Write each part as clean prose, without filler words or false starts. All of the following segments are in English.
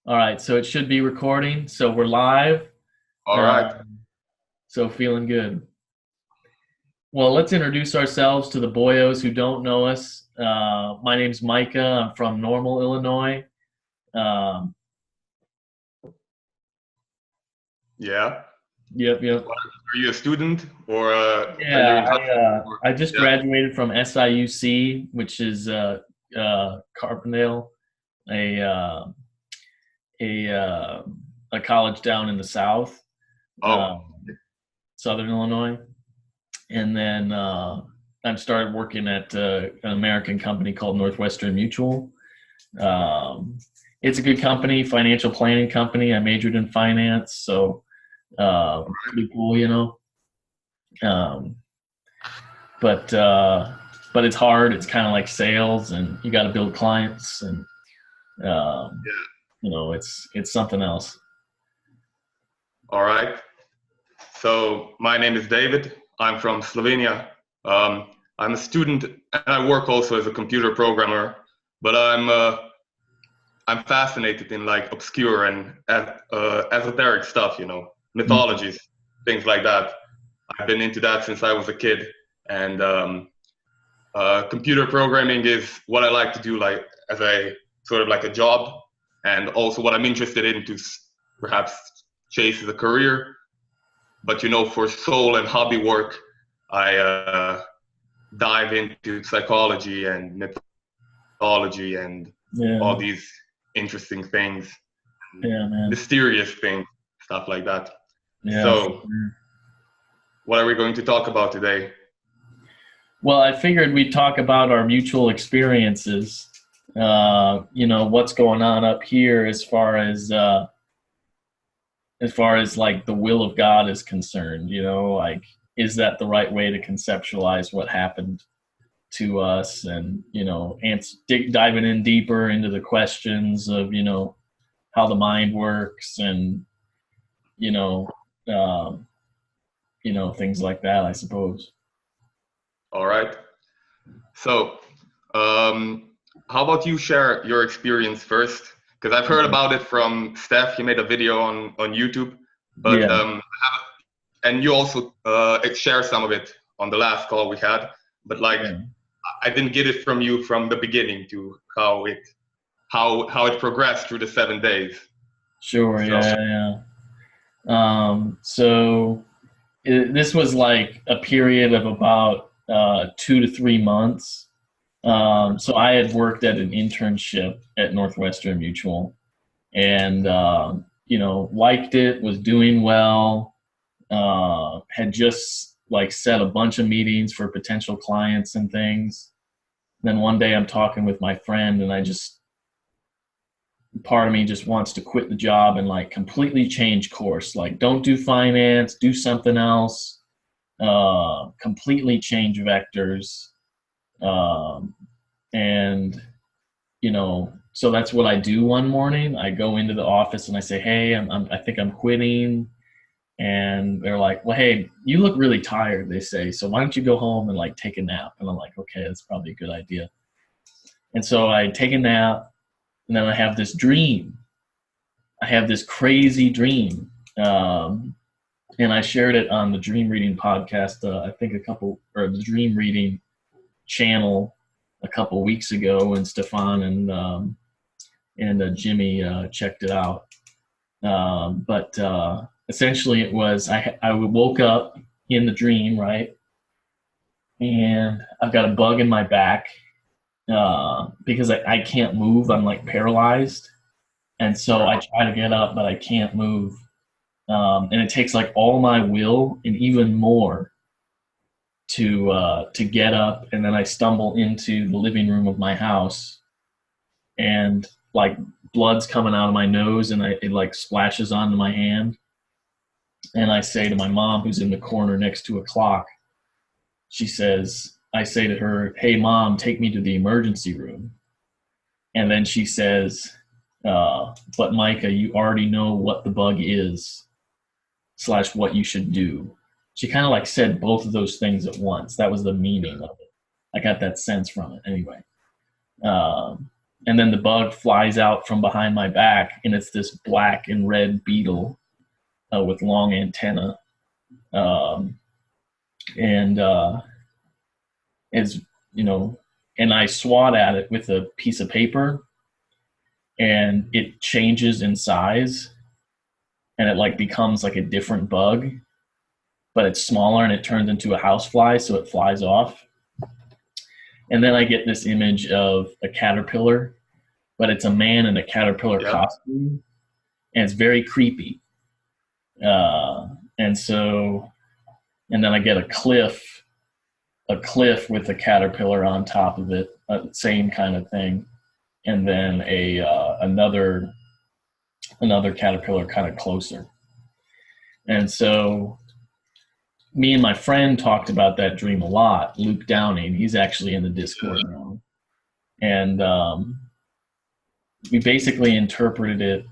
All right, so it should be recording. So we're live. All Uh, right. so feeling good. Well, let's introduce ourselves to the Boyos who don't know us. My name's Micah. I'm from Normal, Illinois. Um, Yeah. yep, yep. Are you a student or are you Yeah, in high school? I just Yeah. graduated from SIUC, which is Carbondale, a uh, a uh, a college down in the South, Oh, uh, Southern Illinois. And then I started working at an American company called Northwestern Mutual. Um, it's a good company, financial planning company. I majored in finance, so pretty cool, you know. Um, but uh, but it's hard. It's kind of like sales, and you got to build clients, and um, yeah. it's something else. All right. So my name is David. I'm from Slovenia. I'm a student and I work also as a computer programmer, but I'm fascinated in like obscure and esoteric stuff, Mm. mythologies, things like that. I've been into that since I was a kid, and computer programming is what I like to do, like as a sort of like a job, and also what I'm interested in to perhaps chase as a career. But for soul and hobby work, I dive into psychology and mythology and Yeah, all these interesting things, yeah, man. mysterious things, stuff like that. Yeah, for So, sure. what are we going to talk about today? Well, I figured we'd talk about our mutual experiences. What's going on up here as far as like the will of God is concerned. Like is that the right way to conceptualize what happened to us, and diving in deeper into the questions of how the mind works, and you know um, things like that, I suppose. All right. So, um, how about you share your experience first? Because I've heard about it from Steph. He made a video on YouTube, but Yeah. and you also share some of it on the last call we had. But like, Yeah. I didn't get it from you from the beginning to how it progressed through the 7 days. Sure. So, Yeah. Yeah. So this was like a period of about 2 to 3 months. So I had worked at an internship at Northwestern Mutual, and liked it, was doing well, had just like set a bunch of meetings for potential clients and things. Then one day I'm talking with my friend, and I just part of me just wants to quit the job and like completely change course. Like, don't do finance, do something else. Completely change vectors. Um, and so that's what I do one morning. I go into the office and I say, "Hey, I think I'm quitting." And they're like, "Well, hey, you look really tired," they say. "So why don't you go home and like take a nap?" And I'm like, "Okay, that's probably a good idea." And so I take a nap, and then I have this dream. I have this crazy dream. And I shared it on the Dream Reading podcast, I think or the Dream Reading channel a couple weeks ago, and Stefan and Jimmy checked it out. But essentially, it was I woke up in the dream, right, and I've got a bug in my back because I can't move. I'm like paralyzed, and so I try to get up, but I can't move. And it takes like all my will and even more to get up. And then I stumble into the living room of my house, and like blood's coming out of my nose, and it like splashes onto my hand. And I say to my mom, who's in the corner next to a clock, I say to her, "Hey, mom, take me to the emergency room." And then she says, "But Micah, you already know what the bug is, slash what you should do." She kind of like said both of those things at once. That was the meaning of it. I got that sense from it anyway. Um, and then the bug flies out from behind my back, and it's this black and red beetle with long antenna, um, and as you know, and I swat at it with a piece of paper, and it changes in size, and it like becomes like a different bug, but it's smaller, and it turns into a housefly, so it flies off. And then I get this image of a caterpillar, but it's a man in a caterpillar costume, and it's very creepy. And so, and then I get a cliff with a caterpillar on top of it, same kind of thing, and then another caterpillar kind of closer. And so, me and my friend talked about that dream a lot. Luke Downing, he's actually in the Discord now, and we basically interpreted it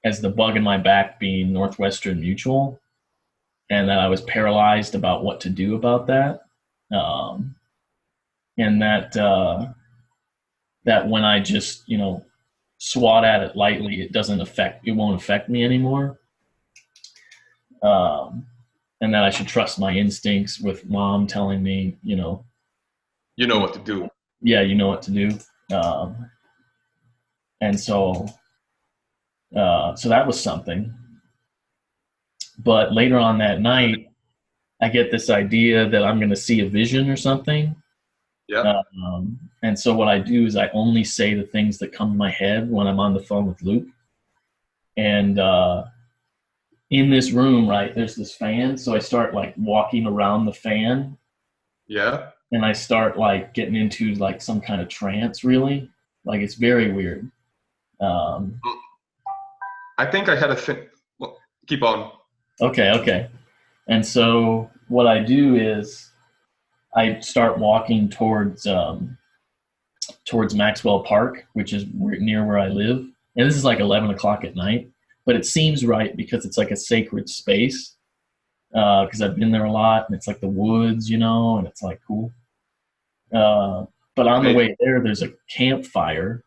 as the bug in my back being Northwestern Mutual, and that I was paralyzed about what to do about that, and that when I just swat at it lightly, it won't affect me anymore, and that I should trust my instincts, with Mom telling me, you know what to do. Yeah, you know what to do, and so that was something. But later on that night, I get this idea that I'm going to see a vision or something. Yeah. And so what I do is I only say the things that come to my head when I'm on the phone with Luke. And in this room, right, there's this fan. So I start like walking around the fan. Yeah. And I start like getting into like some kind of trance, really. Like, it's very weird. I think I had a thing. Well, keep on. Okay. And so what I do is I start walking towards Maxwell Park, which is near where I live. And this is like 11 o'clock at night, but it seems right because it's like a sacred space, because I've been there a lot, and it's like the woods, and it's like cool. But on the way there, there's a campfire,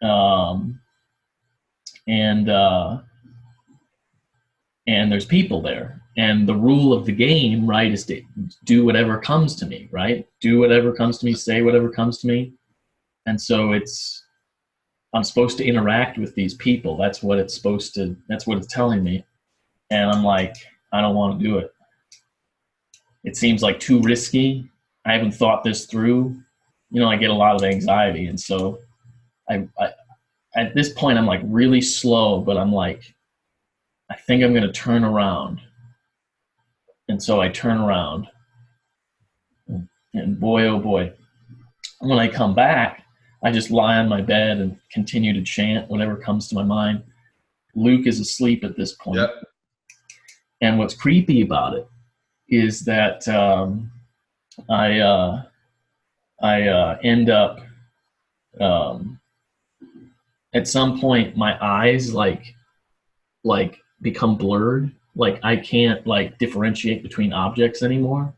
and there's people there. And the rule of the game, right, is to do whatever comes to me, right? Do whatever comes to me, say whatever comes to me. And so I'm supposed to interact with these people. That's what it's telling me. And I'm like, I don't want to do it. It seems like too risky. I haven't thought this through. I get a lot of anxiety. And so I at this point, I'm like really slow, but I'm like, I think I'm going to turn around. And so I turn around, and boy, oh boy, when I come back, I just lie on my bed and continue to chant whatever comes to my mind. Luke is asleep at this point. Yep. And what's creepy about it is that I end up at some point my eyes like become blurred. Like, I can't like differentiate between objects anymore.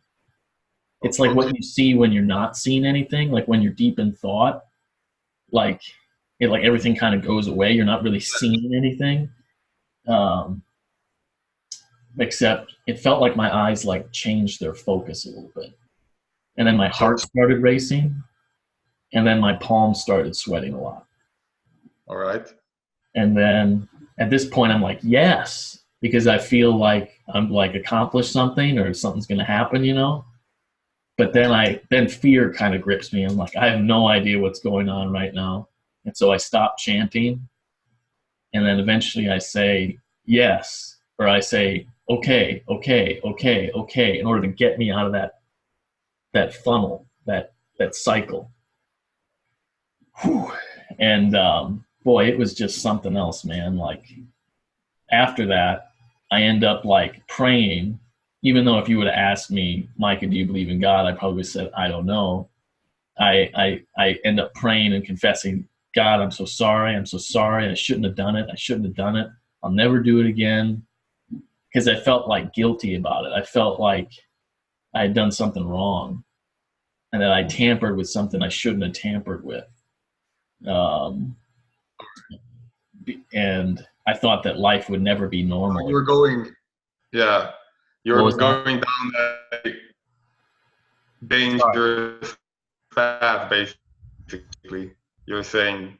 It's like what you see when you're not seeing anything, like when you're deep in thought, like everything kind of goes away. You're not really seeing anything. Except it felt like my eyes like changed their focus a little bit. And then my heart started racing, and then my palms started sweating a lot. All right. And then at this point I'm like, yes, because I feel like I'm like accomplished something, or something's going to happen, But then fear kind of grips me. I'm like, I have no idea what's going on right now. And so I stop chanting. And then eventually I say yes, or I say, okay, in order to get me out of that funnel, that cycle. Whew. And boy, it was just something else, man. Like, after that, I end up like praying, even though if you would have asked me, Micah, do you believe in God? I probably would have said, I don't know. I end up praying and confessing, God, I'm so sorry. I shouldn't have done it. I'll never do it again. Because I felt like guilty about it. I felt like I had done something wrong, and that I tampered with something I shouldn't have tampered with. um, and I thought that life would never be normal. You were going, yeah, you What were was that? going down a Sorry. dangerous path, basically. You're saying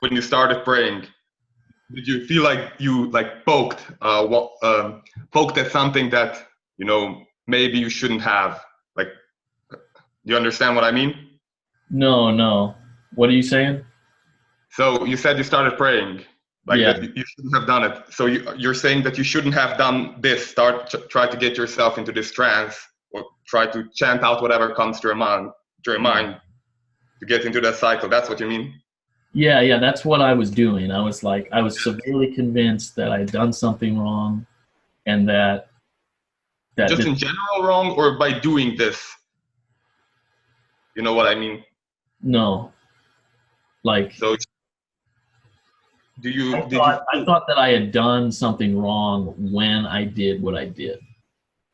when you started praying, did you feel like you like poked at something that maybe you shouldn't have? Like, you understand what I mean? No, no. What are you saying? So you said you started praying, like Yeah. that you shouldn't have done it. So you're saying that you shouldn't have done this. Try to get yourself into this trance, or try to chant out whatever comes to your mind to get into that cycle. That's what you mean? Yeah, yeah, that's what I was doing. I was severely convinced that I had done something wrong and that Just this, in general wrong, or by doing this? You know what I mean? no, like So did you I feel? thought that I had done something wrong when I did what I did.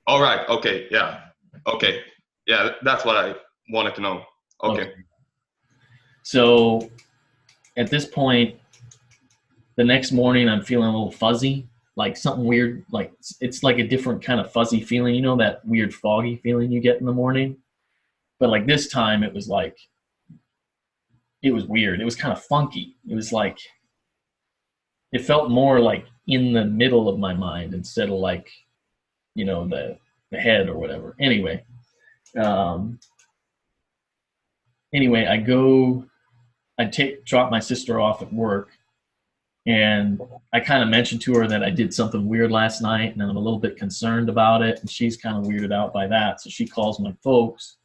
All right. Okay. Yeah. Okay. Yeah. That's what I wanted to know. Okay. Okay. So at this point, the next morning I'm feeling a little fuzzy, like something weird, like it's like a different kind of fuzzy feeling, you know, that weird foggy feeling you get in the morning. But like this time it was like it was weird. It was kind of funky. It was like it felt more like in the middle of my mind instead of like, you know, the head or whatever. Um anyway, drop my sister off at work, and I kind of mentioned to her that I did something weird last night and I'm a little bit concerned about it, and she's kind of weirded out by that. So she calls my folks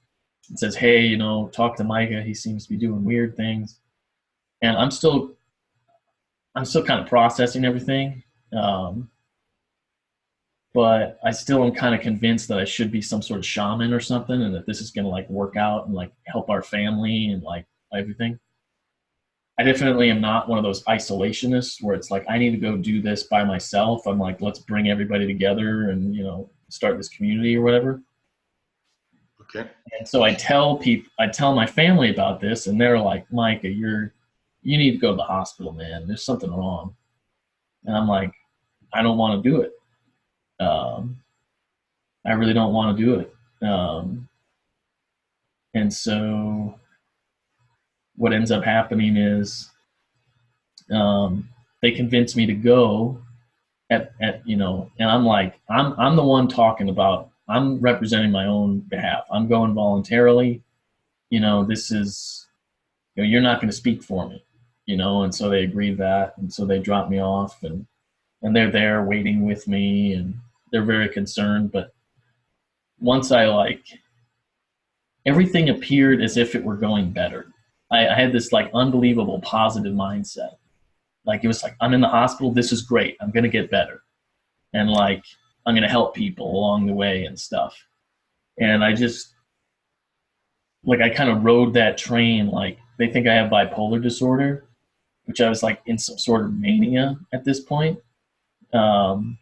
and says, hey, you know, talk to Micah, he seems to be doing weird things. And I'm still kind of processing everything. um, but I still am kind of convinced that I should be some sort of shaman or something, and that this is going to like work out and like help our family and like everything. I definitely am not one of those isolationists where it's like I need to go do this by myself. I'm like, let's bring everybody together and, you know, start this community or whatever. Okay. And so I tell my family about this, and they're like, Micah, you need to go to the hospital, man. There's something wrong. And I'm like, I don't want to do it. Um, I really don't want to do it. And so what ends up happening is they convince me to go at you know, and I'm like, I'm the one talking about, I'm representing my own behalf. I'm going voluntarily. You know, this is, you know, you're not going to speak for me, you know. And so they agreed that, and so they dropped me off, and they're there waiting with me, and they're very concerned. But once I like, everything appeared as if it were going better. I had this like unbelievable positive mindset. Like it was like, I'm in the hospital, this is great, I'm gonna get better, and like I'm gonna help people along the way and stuff. And I just, like, I kind of rode that train. Like they think I have bipolar disorder, which I was like in some sort of mania at this point. Um,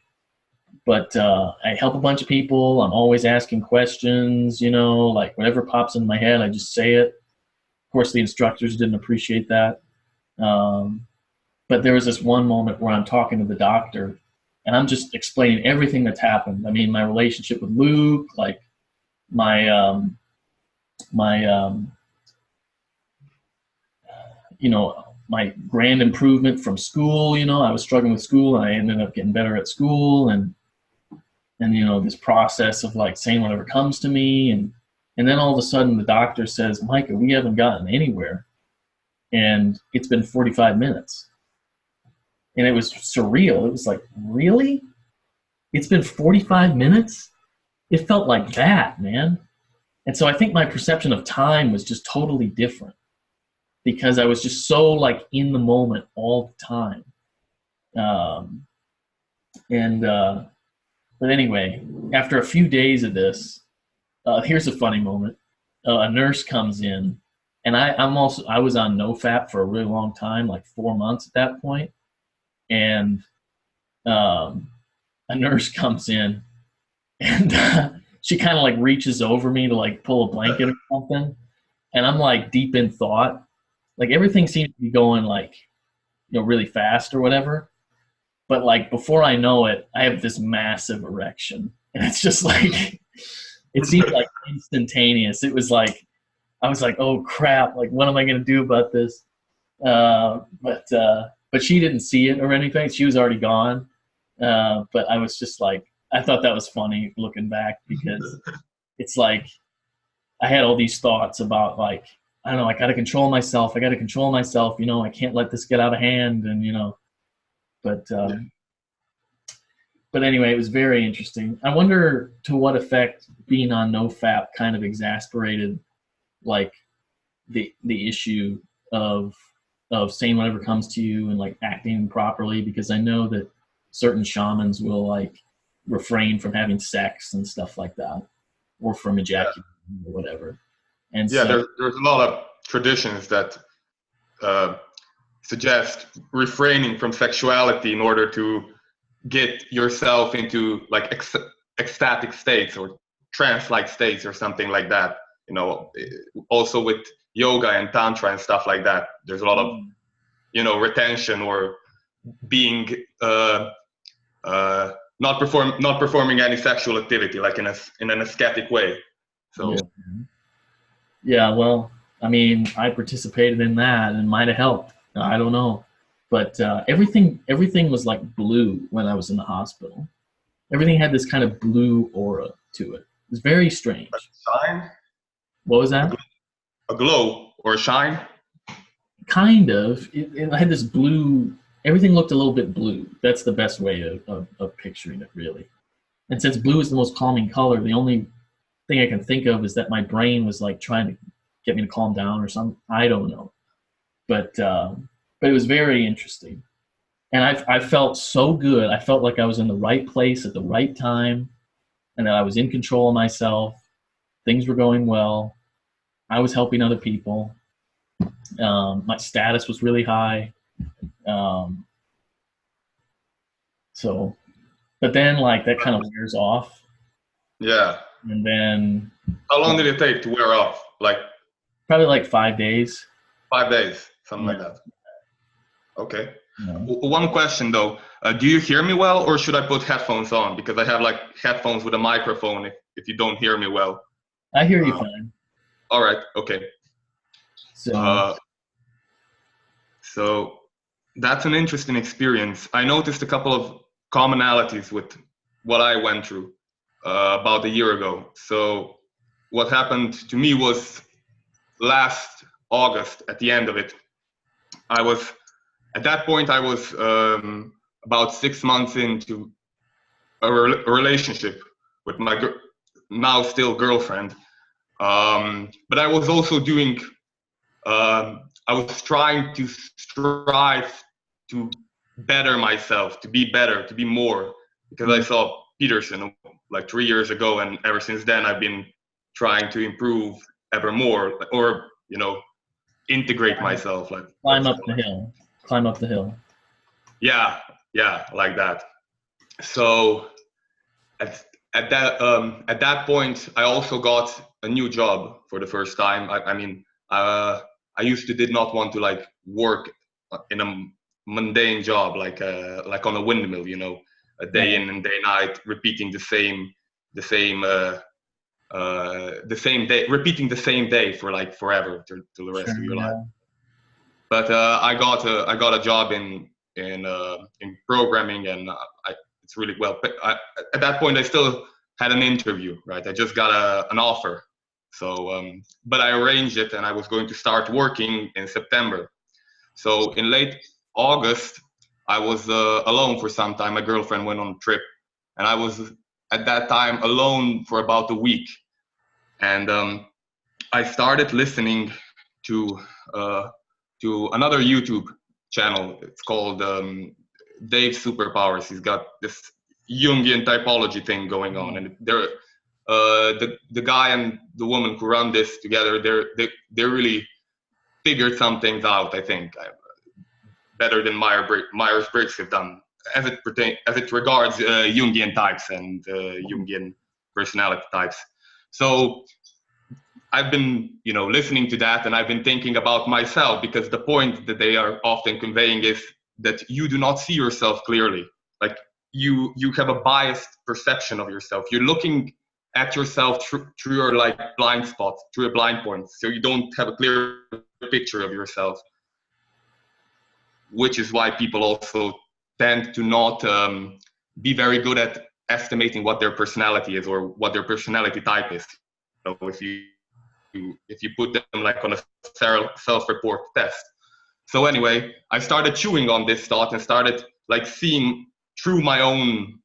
but I help a bunch of people. I'm always asking questions, you know, like whatever pops in my head, I just say it. Of course, the instructors didn't appreciate that. Um, but there was this one moment where I'm talking to the doctor, and I'm just explaining everything that's happened. I mean, my relationship with Luke, like my my you know, my grand improvement from school. You know, I was struggling with school, and I ended up getting better at school, and you know, this process of like saying whatever comes to me, and then all of a sudden the doctor says, Micah, we haven't gotten anywhere, and it's been 45 minutes. And it was surreal. It was like, really? It's been 45 minutes? It felt like that, man. And so I think my perception of time was just totally different, because I was just so like in the moment all the time. Um, and but anyway, after a few days of this, here's a funny moment. A nurse comes in, and I was on NoFap for a really long time, like 4 months at that point, and um, a nurse comes in, and she kind of like reaches over me to like pull a blanket or something, and I'm like deep in thought. Like everything seems to be going like, really fast or whatever. But like before I know it, I have this massive erection. And it's just like, it seemed like instantaneous. It was like, I was like, oh crap, like what am I going to do about this? But she didn't see it or anything. She was already gone. But I was just like, I thought that was funny looking back, because it's like I had all these thoughts about like, I don't know, I got to control myself. I got to control myself. I can't let this get out of hand. And, but, Yeah. but anyway, it was very interesting. I wonder to what effect being on NoFap kind of exasperated like the issue of saying whatever comes to you and like acting properly, because I know that certain shamans will like refrain from having sex and stuff like that, or from ejaculating or whatever. And Yeah, so there's a lot of traditions that suggest refraining from sexuality in order to get yourself into like ecstatic states or trance-like states or something like that. Also with yoga and tantra and stuff like that, there's a lot of retention or being not performing any sexual activity, like in an ascetic way. So yeah, well, I mean, I participated in that and might have helped. I don't know, but everything was like blue when I was in the hospital. Everything had this kind of blue aura to it. It was very strange. Shine? What was that? A glow or a shine? Kind of. It had this blue. Everything looked a little bit blue. That's the best way of picturing it, really. And since blue is the most calming color, the only thing I can think of is that my brain was like trying to get me to calm down or something. I don't know, but it was very interesting, and I felt so good. I felt like I was in the right place at the right time, and that I was in control of myself. Things were going well. I was helping other people. My status was really high. Um, so, but then like that kind of wears off. Yeah. And then how long did it take to wear off? Like probably like 5 days. 5 days, something like that. Okay. One question though, do you hear me well, or should I put headphones on? Because I have like headphones with a microphone if you don't hear me well. I hear you fine. All right. Okay. So that's an interesting experience. I noticed a couple of commonalities with what I went through about a year ago. So what happened to me was last August, at the end of it, at that point I was about 6 months into a relationship with my now still girlfriend. But I was also doing, I was trying to strive to better myself, to be better, to be more, because I saw Peterson like 3 years ago, and ever since then I've been trying to improve ever more, or integrate myself, like climb up the hill. Yeah, like that. So at that point I also got a new job for the first time. I used to did not want to like work in a mundane job like on a windmill, a day in and day night, repeating the same day, repeating the same day for like forever till the rest of your life. But I got a job in programming, and it's really well. At that point, I still had an interview, right? I just got an offer. So, but I arranged it, and I was going to start working in September. So in late August, I was alone for some time. My girlfriend went on a trip, and I was at that time alone for about a week. And I started listening to another YouTube channel. It's called Dave's Superpowers. He's got this Jungian typology thing going on, and they're the guy and the woman who run this together. They really figured some things out, I think, better than Myers-Briggs have done, as it regards Jungian types and Jungian personality types. So I've been, listening to that, and I've been thinking about myself, because the point that they are often conveying is that you do not see yourself clearly. Like you have a biased perception of yourself. You're looking at yourself through your like blind spots, through your blind points. So you don't have a clear picture of yourself, which is why people also tend to not be very good at estimating what their personality is or what their personality type is. So if you put them like on a self-report test. So anyway, I started chewing on this thought and started like seeing through my own,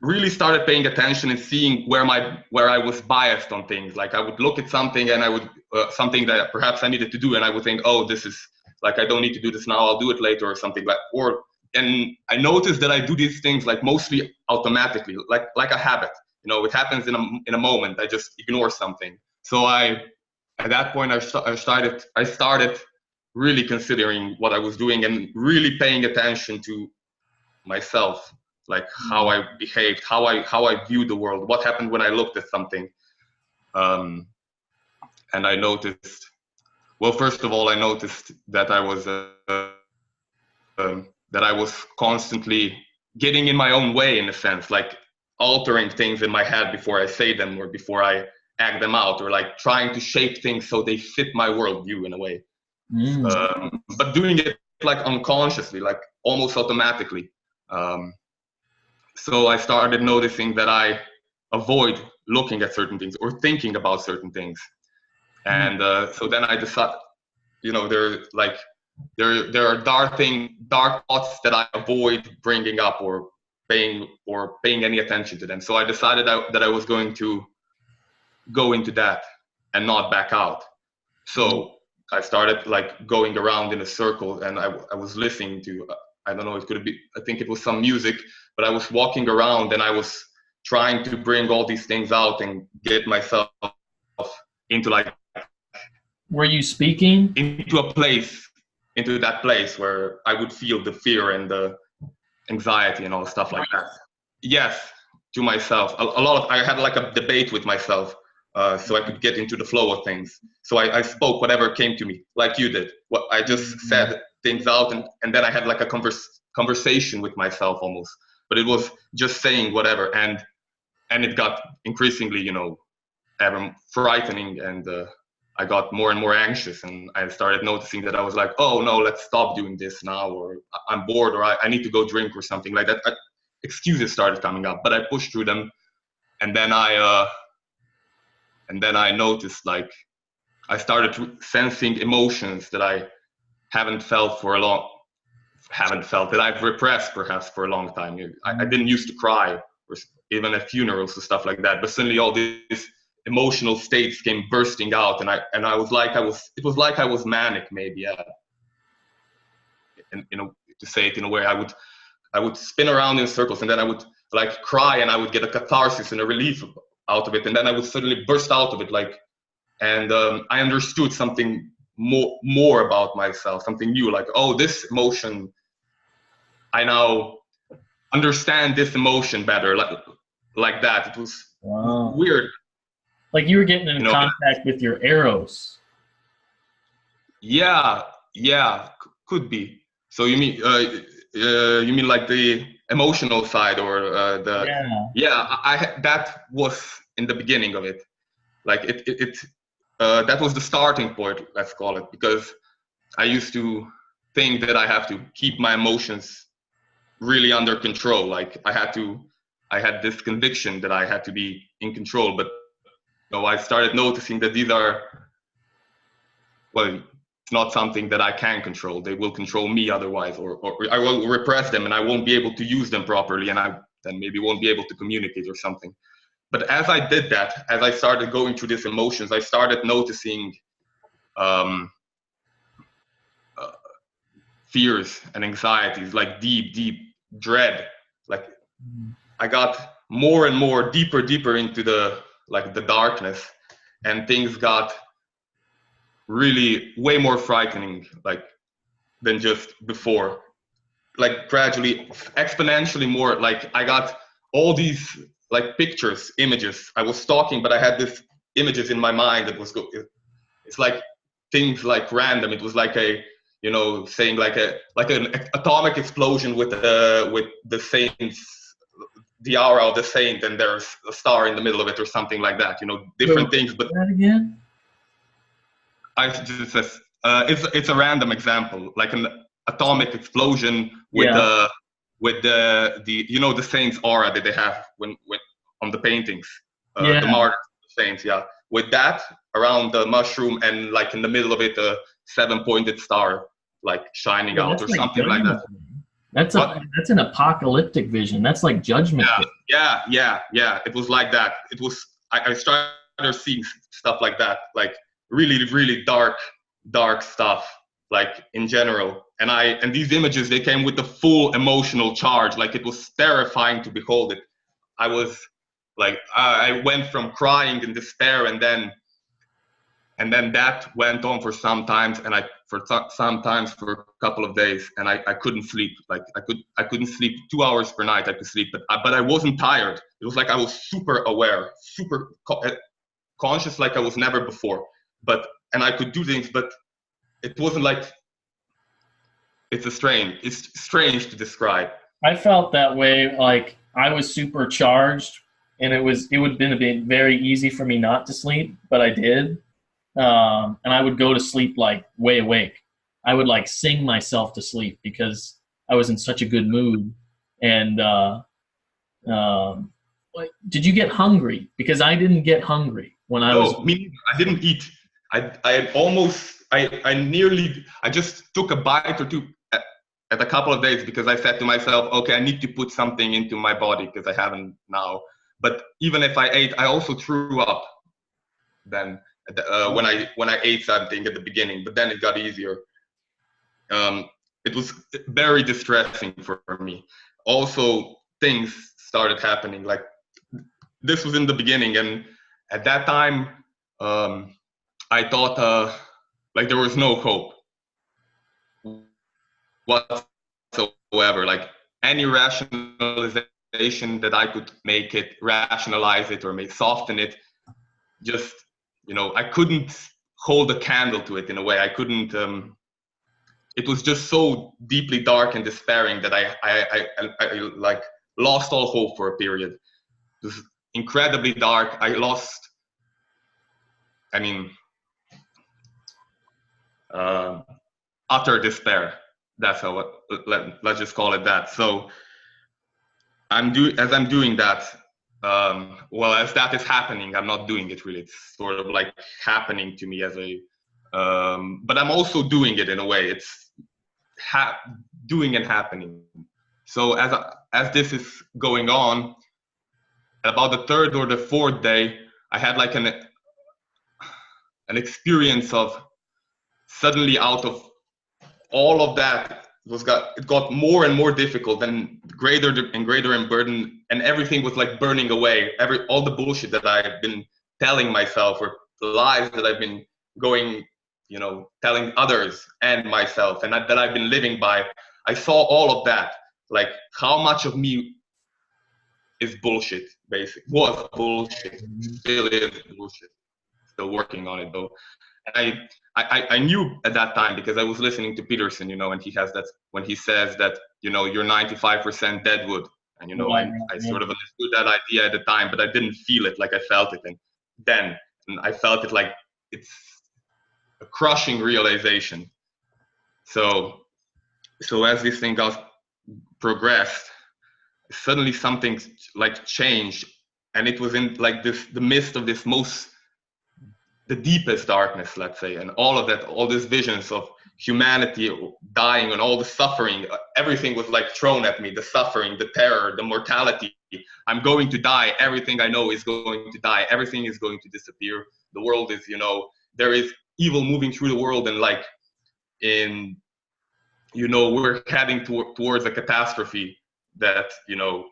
really started paying attention and seeing where I was biased on things. Like I would look at something and I would, something that perhaps I needed to do, and I would think, oh, this is like, I don't need to do this now, I'll do it later or something like, and I noticed that I do these things like mostly automatically, like a habit. It happens in a moment. I just ignore something. So at that point, I started really considering what I was doing and really paying attention to myself, like how I behaved, how I viewed the world, what happened when I looked at something. And I noticed, well, first of all, I noticed that I was constantly getting in my own way, in a sense, like altering things in my head before I say them or before I act them out, or like trying to shape things so they fit my worldview in a way. But doing it like unconsciously, like almost automatically. So I started noticing that I avoid looking at certain things or thinking about certain things. And so then I decided, there are dark thoughts that I avoid bringing up or paying any attention to them. So I decided that I was going to go into that and not back out. So I started like going around in a circle, and I was listening to, I don't know, I think it was some music, but I was walking around and I was trying to bring all these things out and get myself into like. Were you speaking? Into that place where I would feel the fear and the anxiety and all stuff like that. Yes, to myself. I had like a debate with myself, so I could get into the flow of things. So I spoke whatever came to me, like you did. What I just said things out, and then I had like a conversation with myself almost. But it was just saying whatever, and it got increasingly, ever frightening, and I got more and more anxious, and I started noticing that I was like, oh no, let's stop doing this now, or I'm bored, or I need to go drink or something like that. Excuses started coming up, but I pushed through them. And then I noticed, like, I started sensing emotions that I haven't felt that I've repressed perhaps for a long time. I didn't used to cry, or even at funerals and stuff like that, but suddenly all these emotional states came bursting out, and I was like, it was like I was manic, maybe, and to say it in a way, I would spin around in circles, and then I would like cry, and I would get a catharsis and a relief out of it, and then I would suddenly burst out of it, like, and I understood something more about myself, something new, like, oh, this emotion, I now understand this emotion better, like that. It was weird. Like you were getting in contact with your eros. Yeah, could be. So you mean like the emotional side, or the? Yeah. That was in the beginning of it. Like that was the starting point, let's call it, because I used to think that I have to keep my emotions really under control. Like I had this conviction that I had to be in control, but I started noticing that these are, well, it's not something that I can control. They will control me otherwise, or I will repress them, and I won't be able to use them properly, and I then maybe won't be able to communicate or something. But as I did that, as I started going through these emotions, I started noticing fears and anxieties, like deep dread. Like I got more and more deeper into the darkness, and things got really way more frightening, like, than just before. Like gradually, exponentially more. Like I got all these like pictures, images. I was stalking, but I had this images in my mind that was it's like things like random. It was like a, you know, saying like an atomic explosion with the saints, the aura of the saint, and there's a star in the middle of it or something like that. You know, different things. But that again? I just it's a random example, like an atomic explosion with the you know, the saints aura that they have when on the paintings, the martyrs, the saints, yeah, with that around the mushroom, and like in the middle of it a 7-pointed star like shining out or like something like that. That's an apocalyptic vision. That's like judgment. Yeah. It was like that. It was. I started seeing stuff like that, like really, really dark stuff, like in general. And these images, they came with the full emotional charge. Like, it was terrifying to behold it. I was like, I went from crying in despair, and then that went on for some times, and sometimes for a couple of days, and I couldn't sleep. Like, I couldn't sleep 2 hours per night. I could sleep, but I wasn't tired. It was like I was super aware, super conscious, like I was never before. And I could do things, but it wasn't like, it's strange to describe. I felt that way. Like, I was supercharged, and it would have been very easy for me not to sleep, but I did. And I would go to sleep like way awake. I would like sing myself to sleep because I was in such a good mood. And did you get hungry? Because I didn't get hungry when I was. No, me neither. I didn't eat. I just took a bite or two at a couple of days, because I said to myself, okay, I need to put something into my body because I haven't now. But even if I ate, I also threw up then when I ate something at the beginning, but then it got easier. It was very distressing for me. Also, things started happening. Like, this was in the beginning, and at that time, I thought like there was no hope whatsoever. Like, any rationalization that I could make it, rationalize it, or soften it, just, you know, I couldn't hold a candle to it in a way. I couldn't. It was just so deeply dark and despairing that I like lost all hope for a period. It was incredibly dark. I lost. I mean, utter despair. That's how. Let's just call it that. So I'm doing that. Well, as that is happening, I'm not doing it really. It's sort of like happening to me as a. But I'm also doing it in a way. It's doing and happening. So as this is going on, about the third or the fourth day, I had like an experience of suddenly, out of all of that, it got more and more difficult, and greater and greater in burden, and everything was like burning away. All the bullshit that I've been telling myself, or the lies that I've been going, you know, telling others and myself, and that I've been living by. I saw all of that, like how much of me is bullshit, was bullshit, still is bullshit. Still working on it though. And I knew at that time, because I was listening to Peterson, you know, and he has that, when he says that, you know, you're 95% deadwood. And, you know, I sort of understood that idea at the time, but I didn't feel it like I felt it. And then I felt it like it's a crushing realization. So as this thing got progressed, suddenly something like changed, and it was in like the midst of this the deepest darkness, let's say, and all of that, all these visions of humanity dying and all the suffering, everything was like thrown at me. The suffering, the terror, the mortality. I'm going to die. Everything I know is going to die. Everything is going to disappear. The world is, you know, there is evil moving through the world, and like you know, we're heading towards a catastrophe that, you know,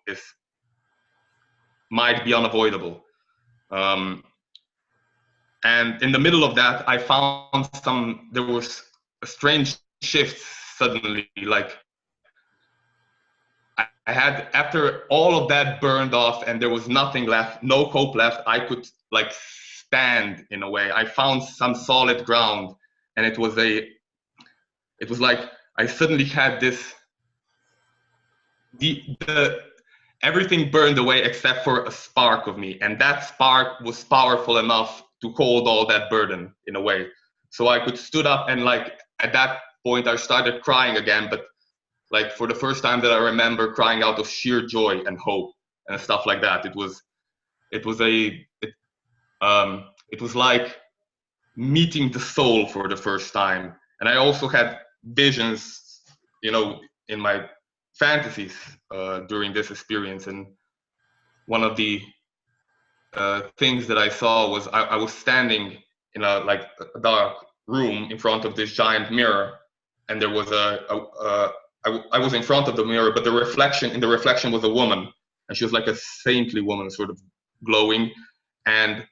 might be unavoidable. And in the middle of that, I found there was a strange shift suddenly. Like, I had, after all of that burned off and there was nothing left, no hope left, I could like stand in a way. I found some solid ground, and it was like I suddenly had this, everything burned away except for a spark of me, and that spark was powerful enough to hold all that burden in a way. So I could stood up, and like at that point I started crying again, but like for the first time that I remember, crying out of sheer joy and hope and stuff like that. It was like meeting the soul for the first time. And I also had visions, in my fantasies during this experience. And one of the things that I saw was I was standing in a dark room in front of this giant mirror, and there was I was in front of the mirror, but in the reflection was a woman, and she was like a saintly woman, sort of glowing, and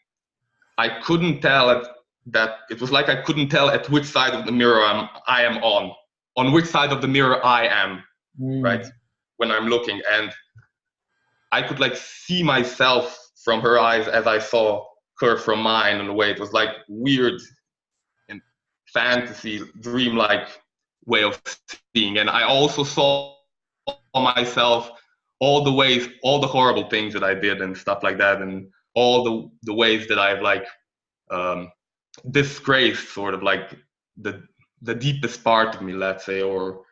I couldn't tell it was like I couldn't tell at which side of the mirror I am on which side of the mirror I am, right, when I'm looking, and I could like see myself from her eyes as I saw her from mine in a way. It was like weird and fantasy, dreamlike way of seeing. And I also saw myself, all the horrible things that I did and stuff like that, and all the ways that I've like disgraced sort of like the deepest part of me, let's say, or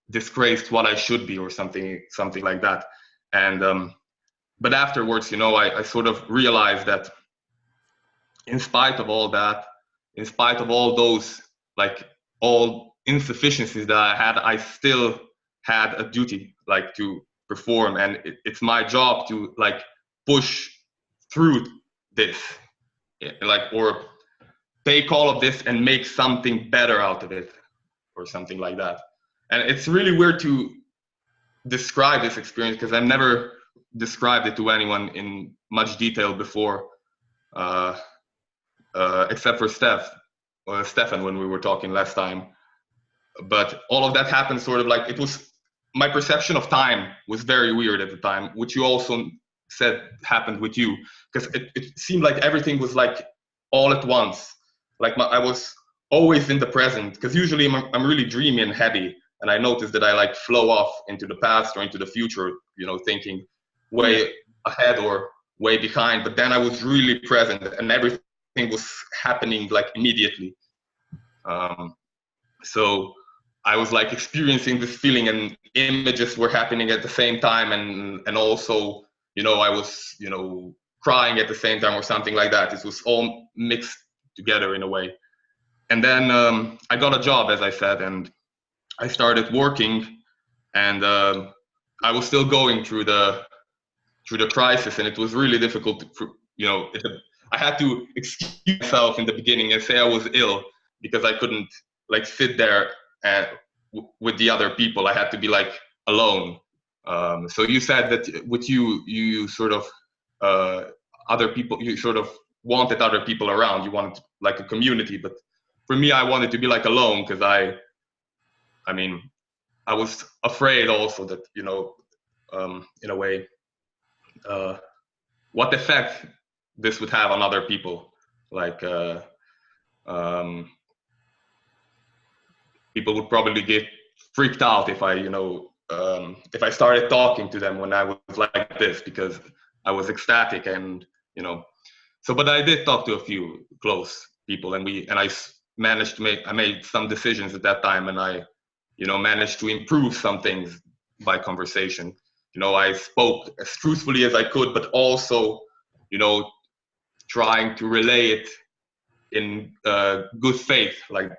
disgraced what I should be, or something like that. And but afterwards, I sort of realized that in spite of all that, in spite of all those like all insufficiencies that I had, I still had a duty like to perform, and it's my job to like push through this, like, or take all of this and make something better out of it, or something like that. And it's really weird to describe this experience because I've never described it to anyone in much detail before, except for Stefan when we were talking last time. But all of that happened sort of like, it was, my perception of time was very weird at the time, which you also said happened with you, because it seemed like everything was like all at once. Like I was always in the present, because usually I'm really dreamy and heady, and I noticed that I like flow off into the past or into the future, thinking way ahead or way behind. But then I was really present, and everything was happening like immediately. So I was like experiencing this feeling, and images were happening at the same time, and also, I was, crying at the same time, or something like that. It was all mixed together in a way. And then I got a job, as I said, and I started working, and I was still going through the crisis, and it was really difficult I had to excuse myself in the beginning and say I was ill, because I couldn't like sit there with the other people. I had to be like alone. So you said that with you sort of other people, you sort of wanted other people around. You wanted like a community, but for me, I wanted to be like alone, because I mean, I was afraid also that, in a way, what effect this would have on other people. Like, people would probably get freaked out if I started talking to them when I was like this, because I was ecstatic, and, so, but I did talk to a few close people, and I managed to I made some decisions at that time, and I, managed to improve some things by conversation. I spoke as truthfully as I could, but also, trying to relay it in good faith, like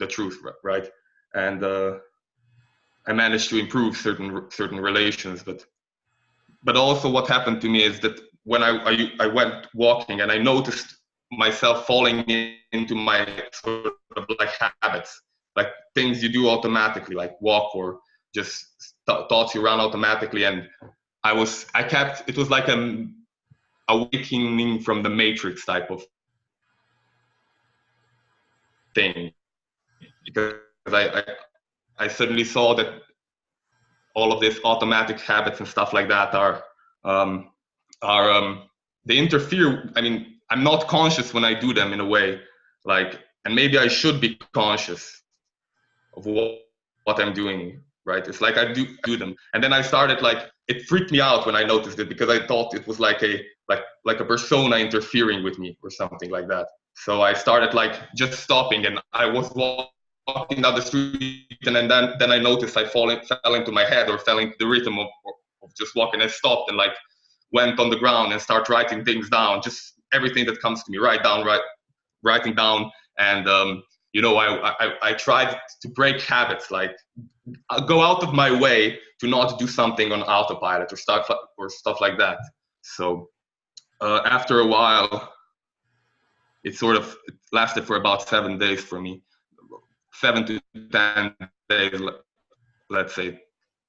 the truth, right? And I managed to improve certain relations, but also what happened to me is that when I went walking, and I noticed myself falling into my sort of like habits, like things you do automatically, like walk, or just thoughts you run automatically. And it was like an awakening from the Matrix type of thing, because I suddenly saw that all of these automatic habits and stuff like that are they interfere. I mean, I'm not conscious when I do them in a way, like, and maybe I should be conscious of what I'm doing, right? It's like I do them, and then I started like, it freaked me out when I noticed it, because I thought it was like a persona interfering with me or something like that. So I started like just stopping, and I was walking down the street, and then I noticed I fell into my head, or fell into the rhythm of just walking. And stopped and like went on the ground and start writing things down, just everything that comes to me, writing down. And you know, I tried to break habits, like go out of my way to not do something on autopilot or stuff like that. So after a while, it lasted for about 7 days for me, 7 to 10 days, let's say.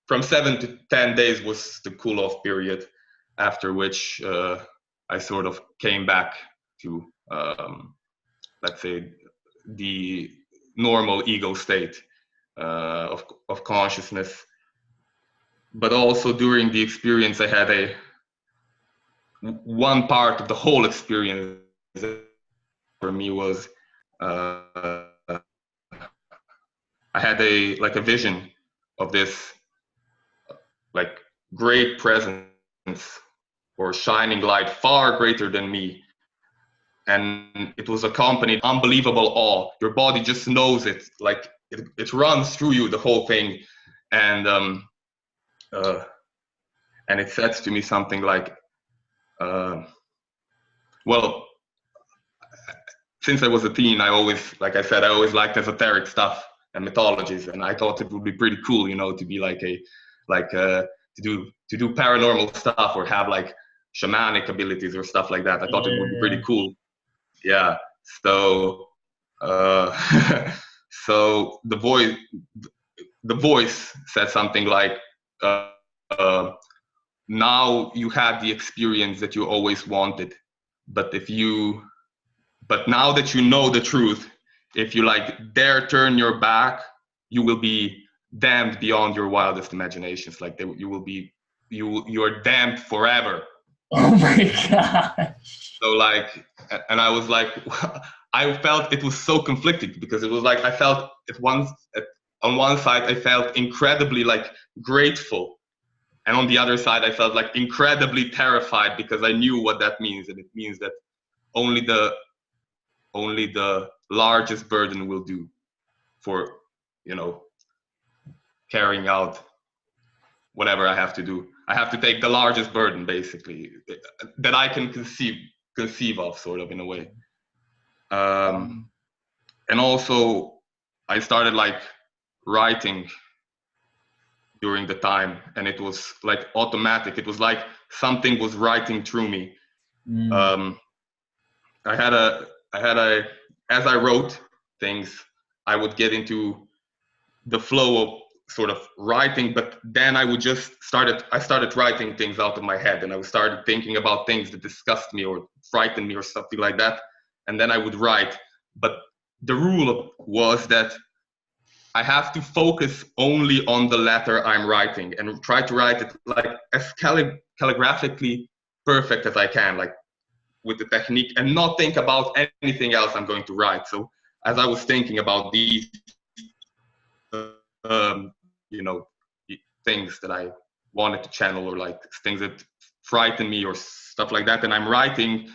From 7 to 10 days was the cool off period, after which I sort of came back to, let's say, the normal ego state of consciousness. But also during the experience, I had one part of the whole experience for me was I had a vision of this like great presence or shining light far greater than me. And it was accompanied unbelievable awe. Your body just knows it, like it runs through you, the whole thing. And it says to me something like, well, since I was a teen, I always, like I said, I always liked esoteric stuff and mythologies, and I thought it would be pretty cool, you know, to be to do paranormal stuff, or have like shamanic abilities or stuff like that. I thought it would be pretty cool. Yeah. So so the voice said something like, now you have the experience that you always wanted, but now that you know the truth, if you like dare turn your back, you will be damned beyond your wildest imaginations. Like you are damned forever. Oh my God. So like, and I was like, I felt it was so conflicted, because it was like, I felt on one side, I felt incredibly like grateful. And on the other side, I felt like incredibly terrified, because I knew what that means. And it means that only the largest burden will do for, you know, carrying out whatever I have to do. I have to take the largest burden, basically, that I can conceive of, sort of, in a way. And also, I started like writing during the time, and it was like automatic. It was like something was writing through me. I had a as I wrote things, I would get into the flow of sort of writing, but then I started writing things out of my head, and I started thinking about things that disgust me or frightened me or something like that, and then I would write. But the rule was that I have to focus only on the letter I'm writing, and try to write it like as calligraphically perfect as I can, like with the technique, and not think about anything else I'm going to write. So as I was thinking about these you know, things that I wanted to channel, or like things that frighten me or stuff like that, and I'm writing,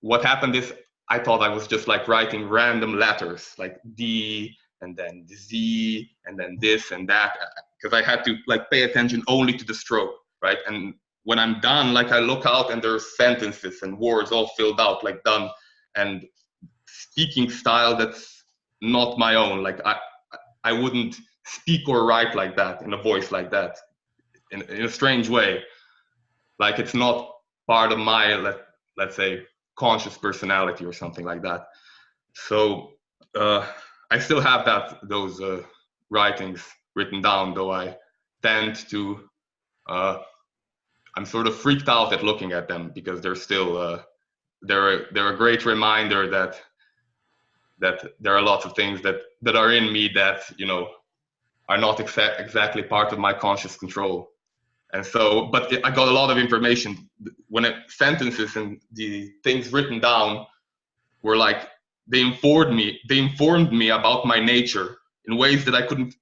what happened is I thought I was just like writing random letters, like D, and then Z, and then this and that, because I had to like pay attention only to the stroke, right? And when I'm done, like I look out and there's sentences and words all filled out, like done, and speaking style that's not my own. Like I wouldn't speak or write like that, in a voice like that, in a strange way. Like it's not part of my, let's say, conscious personality or something like that. So I still have those writings written down, though I tend to, I'm sort of freaked out at looking at them, because they're still, they're a great reminder that there are lots of things that are in me that, you know, are not exactly part of my conscious control. And so, but I got a lot of information when sentences and the things written down were like, they informed me about my nature in ways that I couldn't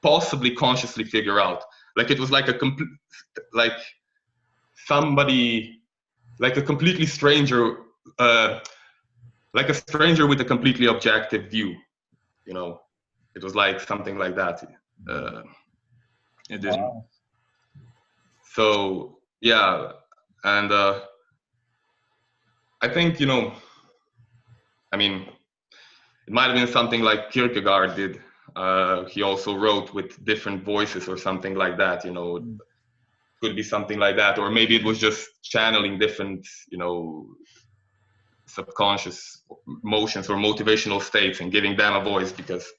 possibly consciously figure out. Like it was like a complete, like somebody, like a completely stranger, like a stranger with a completely objective view, you know. It was like something like that. It didn't. Wow. So yeah, and I think, you know, I mean, it might have been something like Kierkegaard did. He also wrote with different voices or something like that, you know. Could be something like that, or maybe it was just channeling different, you know, subconscious emotions or motivational states and giving them a voice. Because,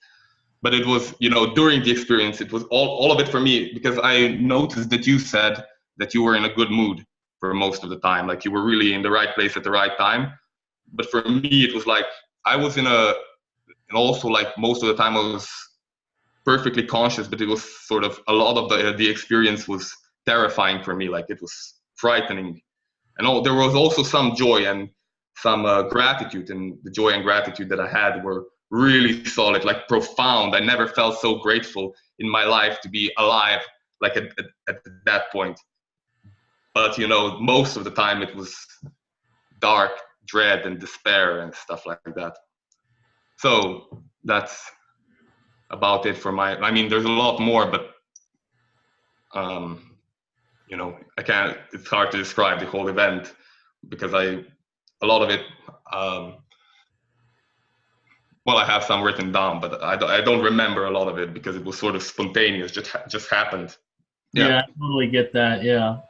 but it was, you know, during the experience, it was all of it for me, because I noticed that you said that you were in a good mood for most of the time, like you were really in the right place at the right time. But for me, it was like I was in a, and also like most of the time I was perfectly conscious, but it was sort of a lot of the experience was terrifying for me. Like it was frightening, and there was also some joy and some gratitude, and the joy and gratitude that I had were really solid, like profound. I never felt so grateful in my life to be alive, like at that point. But you know, most of the time it was dark dread and despair and stuff like that. So that's about it for my, I mean, there's a lot more, but you know, I can't, it's hard to describe the whole event because a lot of it, well, I have some written down, but I don't remember a lot of it because it was sort of spontaneous, just happened. Yeah, I totally get that. Yeah.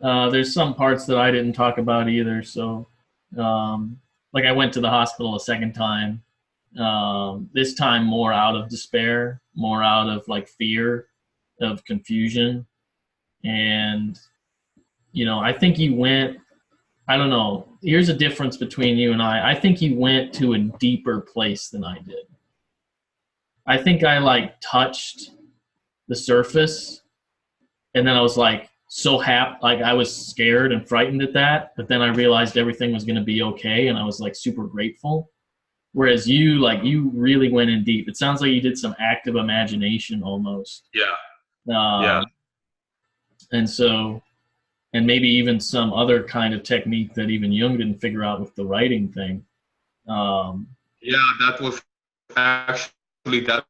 There's some parts that I didn't talk about either. So, like I went to the hospital a second time, this time more out of despair, more out of like fear of confusion. And, you know, I think you went, I don't know, here's a difference between you and I. I think you went to a deeper place than I did. I think I like touched the surface, and then I was like so happy, like I was scared and frightened at that, but then I realized everything was going to be okay, and I was like super grateful. Whereas you, like, you really went in deep. It sounds like you did some active imagination almost. Yeah. Yeah. Um, and so, and maybe even some other kind of technique that even Jung didn't figure out with the writing thing. Um, Yeah, that was actually, that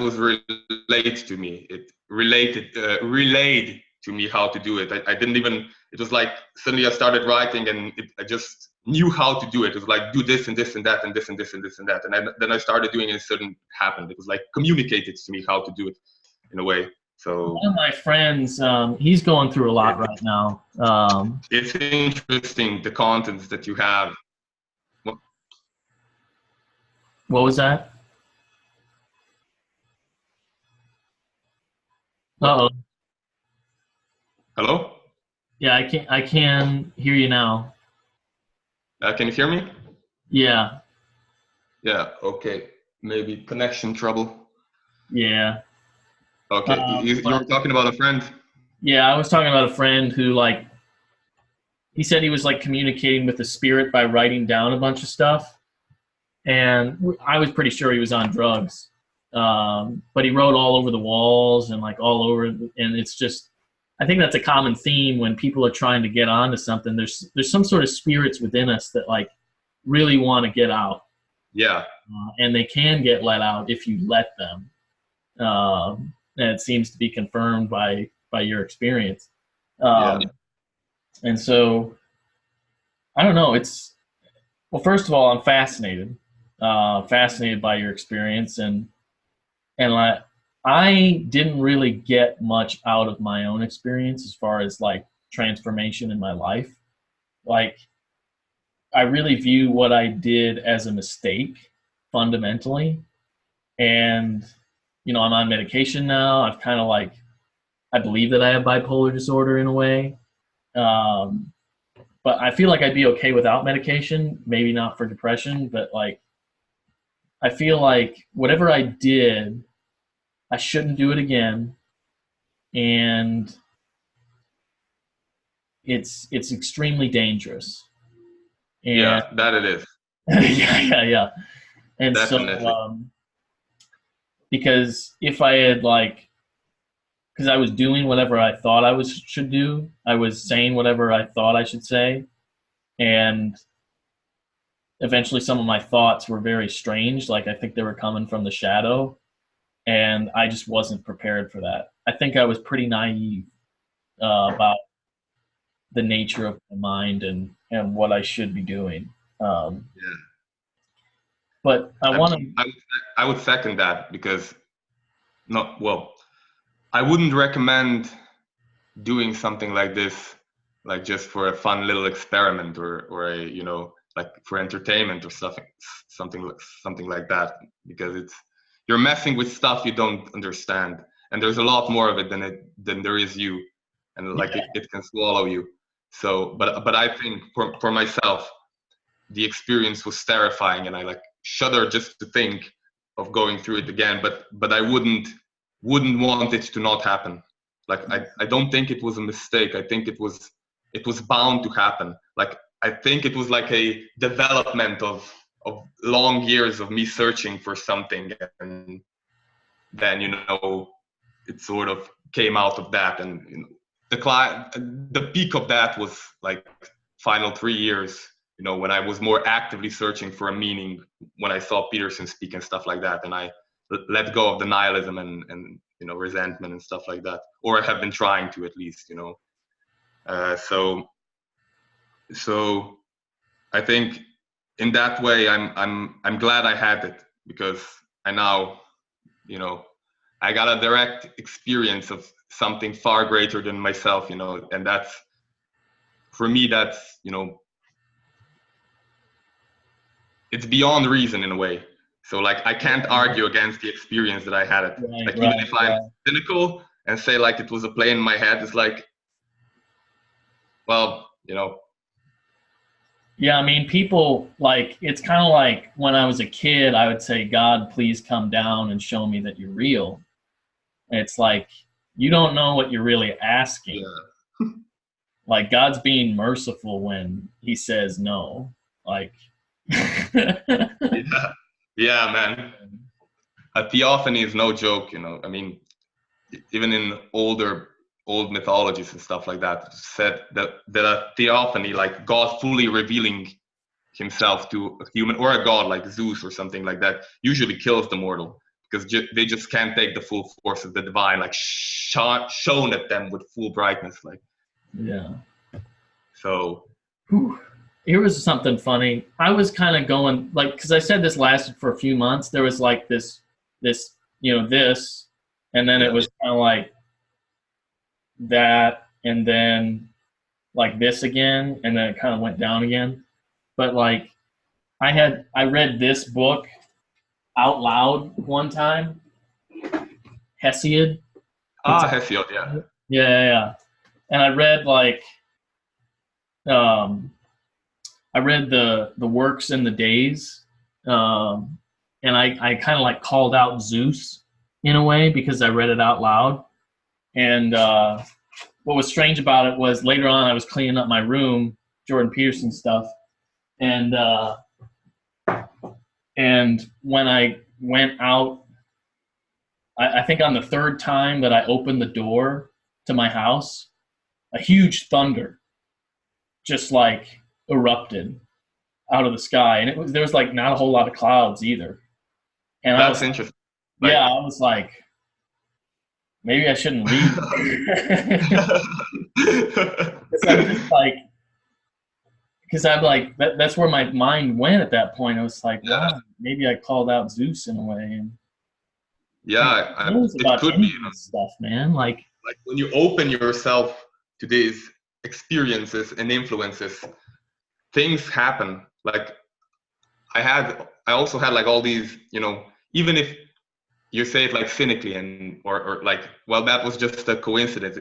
was related to me. It relayed to me how to do it. I didn't even, it was like suddenly I started writing and I just knew how to do it. It was like, do this and this and that and this and this and this and that. And then I started doing it and it suddenly happened. It was like communicated to me how to do it in a way. So one of my friends, he's going through a lot right now. It's interesting, the contents that you have. What was that? Uh-oh. Hello? Yeah, I can hear you now. Can you hear me? Yeah. Yeah, okay. Maybe connection trouble. Yeah. Okay, you were talking about a friend? Yeah, I was talking about a friend who, like, he said he was like communicating with the spirit by writing down a bunch of stuff, and I was pretty sure he was on drugs. But he wrote all over the walls and like all over, and it's just, I think that's a common theme when people are trying to get onto something. There's some sort of spirits within us that like really want to get out. Yeah. And they can get let out if you let them. And it seems to be confirmed by your experience. Yeah. And so I don't know. It's, well, first of all, I'm fascinated by your experience, and I didn't really get much out of my own experience as far as like transformation in my life. Like, I really view what I did as a mistake fundamentally, and you know, I'm on medication now. I've kind of like, I believe that I have bipolar disorder in a way. Um, but I feel like I'd be okay without medication, maybe not for depression, but like, I feel like whatever I did, I shouldn't do it again. And it's extremely dangerous. And Yeah, that it is. yeah. And so, Definitely. because if I had like, because I was doing whatever I thought should do, I was saying whatever I thought I should say, and eventually some of my thoughts were very strange. Like I think they were coming from the shadow, and I just wasn't prepared for that. I think I was pretty naive about the nature of my mind and what I should be doing. Yeah. But I I want mean, to. I would second that because not well. I wouldn't recommend doing something like this, like just for a fun little experiment or a like for entertainment or stuff, something like that, because you're messing with stuff you don't understand, and there's a lot more of it than there is you, and like Yeah, it can swallow you. So, but I think for myself, the experience was terrifying, and I like shudder just to think of going through it again. But I wouldn't want it to not happen. Like I don't think it was a mistake. I think it was bound to happen. Like I think it was like a development of long years of me searching for something, and then it sort of came out of that, and the peak of that was like final 3 years, when I was more actively searching for a meaning, when I saw Peterson speak and stuff like that, and I let go of the nihilism and resentment and stuff like that, or I have been trying to, at least. So I think in that way I'm glad I had it, because I now I got a direct experience of something far greater than myself, and that's, for me, that's, it's beyond reason in a way. So like I can't argue against the experience that I had it. right, Like even right, if I'm right. cynical and say like it was a play in my head, it's like, well, Yeah, I mean, people like it's kind of like when I was a kid, I would say, "God, please come down and show me that you're real." And it's like you don't know what you're really asking. yeah, Like God's being merciful when He says no. Like, yeah, yeah, man. A theophany is no joke, I mean, even in old mythologies and stuff like that, said that a theophany, like God fully revealing himself to a human or a god like Zeus or something like that, usually kills the mortal, because they just can't take the full force of the divine, like shown at them with full brightness, like. yeah. So Whew. Here was something funny. I was kind of going like because I said this lasted for a few months. There was like this this, and then it yeah, was kind of like that, and then like this again, and then it kind of went down again. But like I read this book out loud one time, Hesiod. It's Hesiod, yeah, yeah. And I read like um, I read the works and the days, and I kind of like called out Zeus in a way because I read it out loud. And what was strange about it was later on I was cleaning up my room, Jordan Peterson stuff, and when I went out, I think on the third time that I opened the door to my house, a huge thunder just like erupted out of the sky, and there was like not a whole lot of clouds either. And I that's was interesting. yeah, Like, I was like, maybe I shouldn't leave. Because I'm just like, because I'm like that's where my mind went at that point. I was like, yeah, wow, maybe I called out Zeus in a way, and like yeah, who knows it about could any be, of this stuff, man. Like like when you open yourself to these experiences and influences, things happen. Like I also had like all these, even if you say it like cynically and or like, well, that was just a coincidence.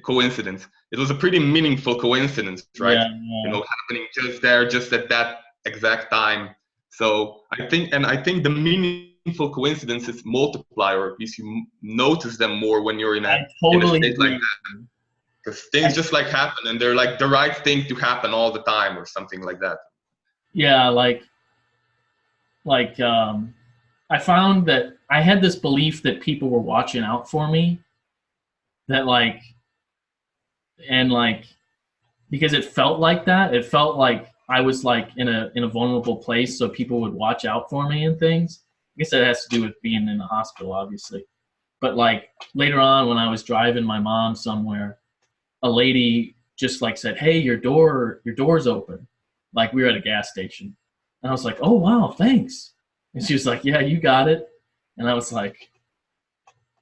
Coincidence. It was a pretty meaningful coincidence, right? yeah, Happening just there, just at that exact time. So I think the meaningful coincidences multiply, or at least you notice them more when you're I in a totally state like agree. that. because things just like happen, and they're like the right thing to happen all the time, or something like that. Yeah, I found that I had this belief that people were watching out for me, that because it felt like that. It felt like I was like in a vulnerable place, so people would watch out for me and things. I guess that has to do with being in the hospital, obviously. But like later on, when I was driving my mom somewhere, a lady just like said, "Hey, your door's open." Like we were at a gas station, and I was like, "Oh wow, thanks." And she was like, "Yeah, you got it." And I was like,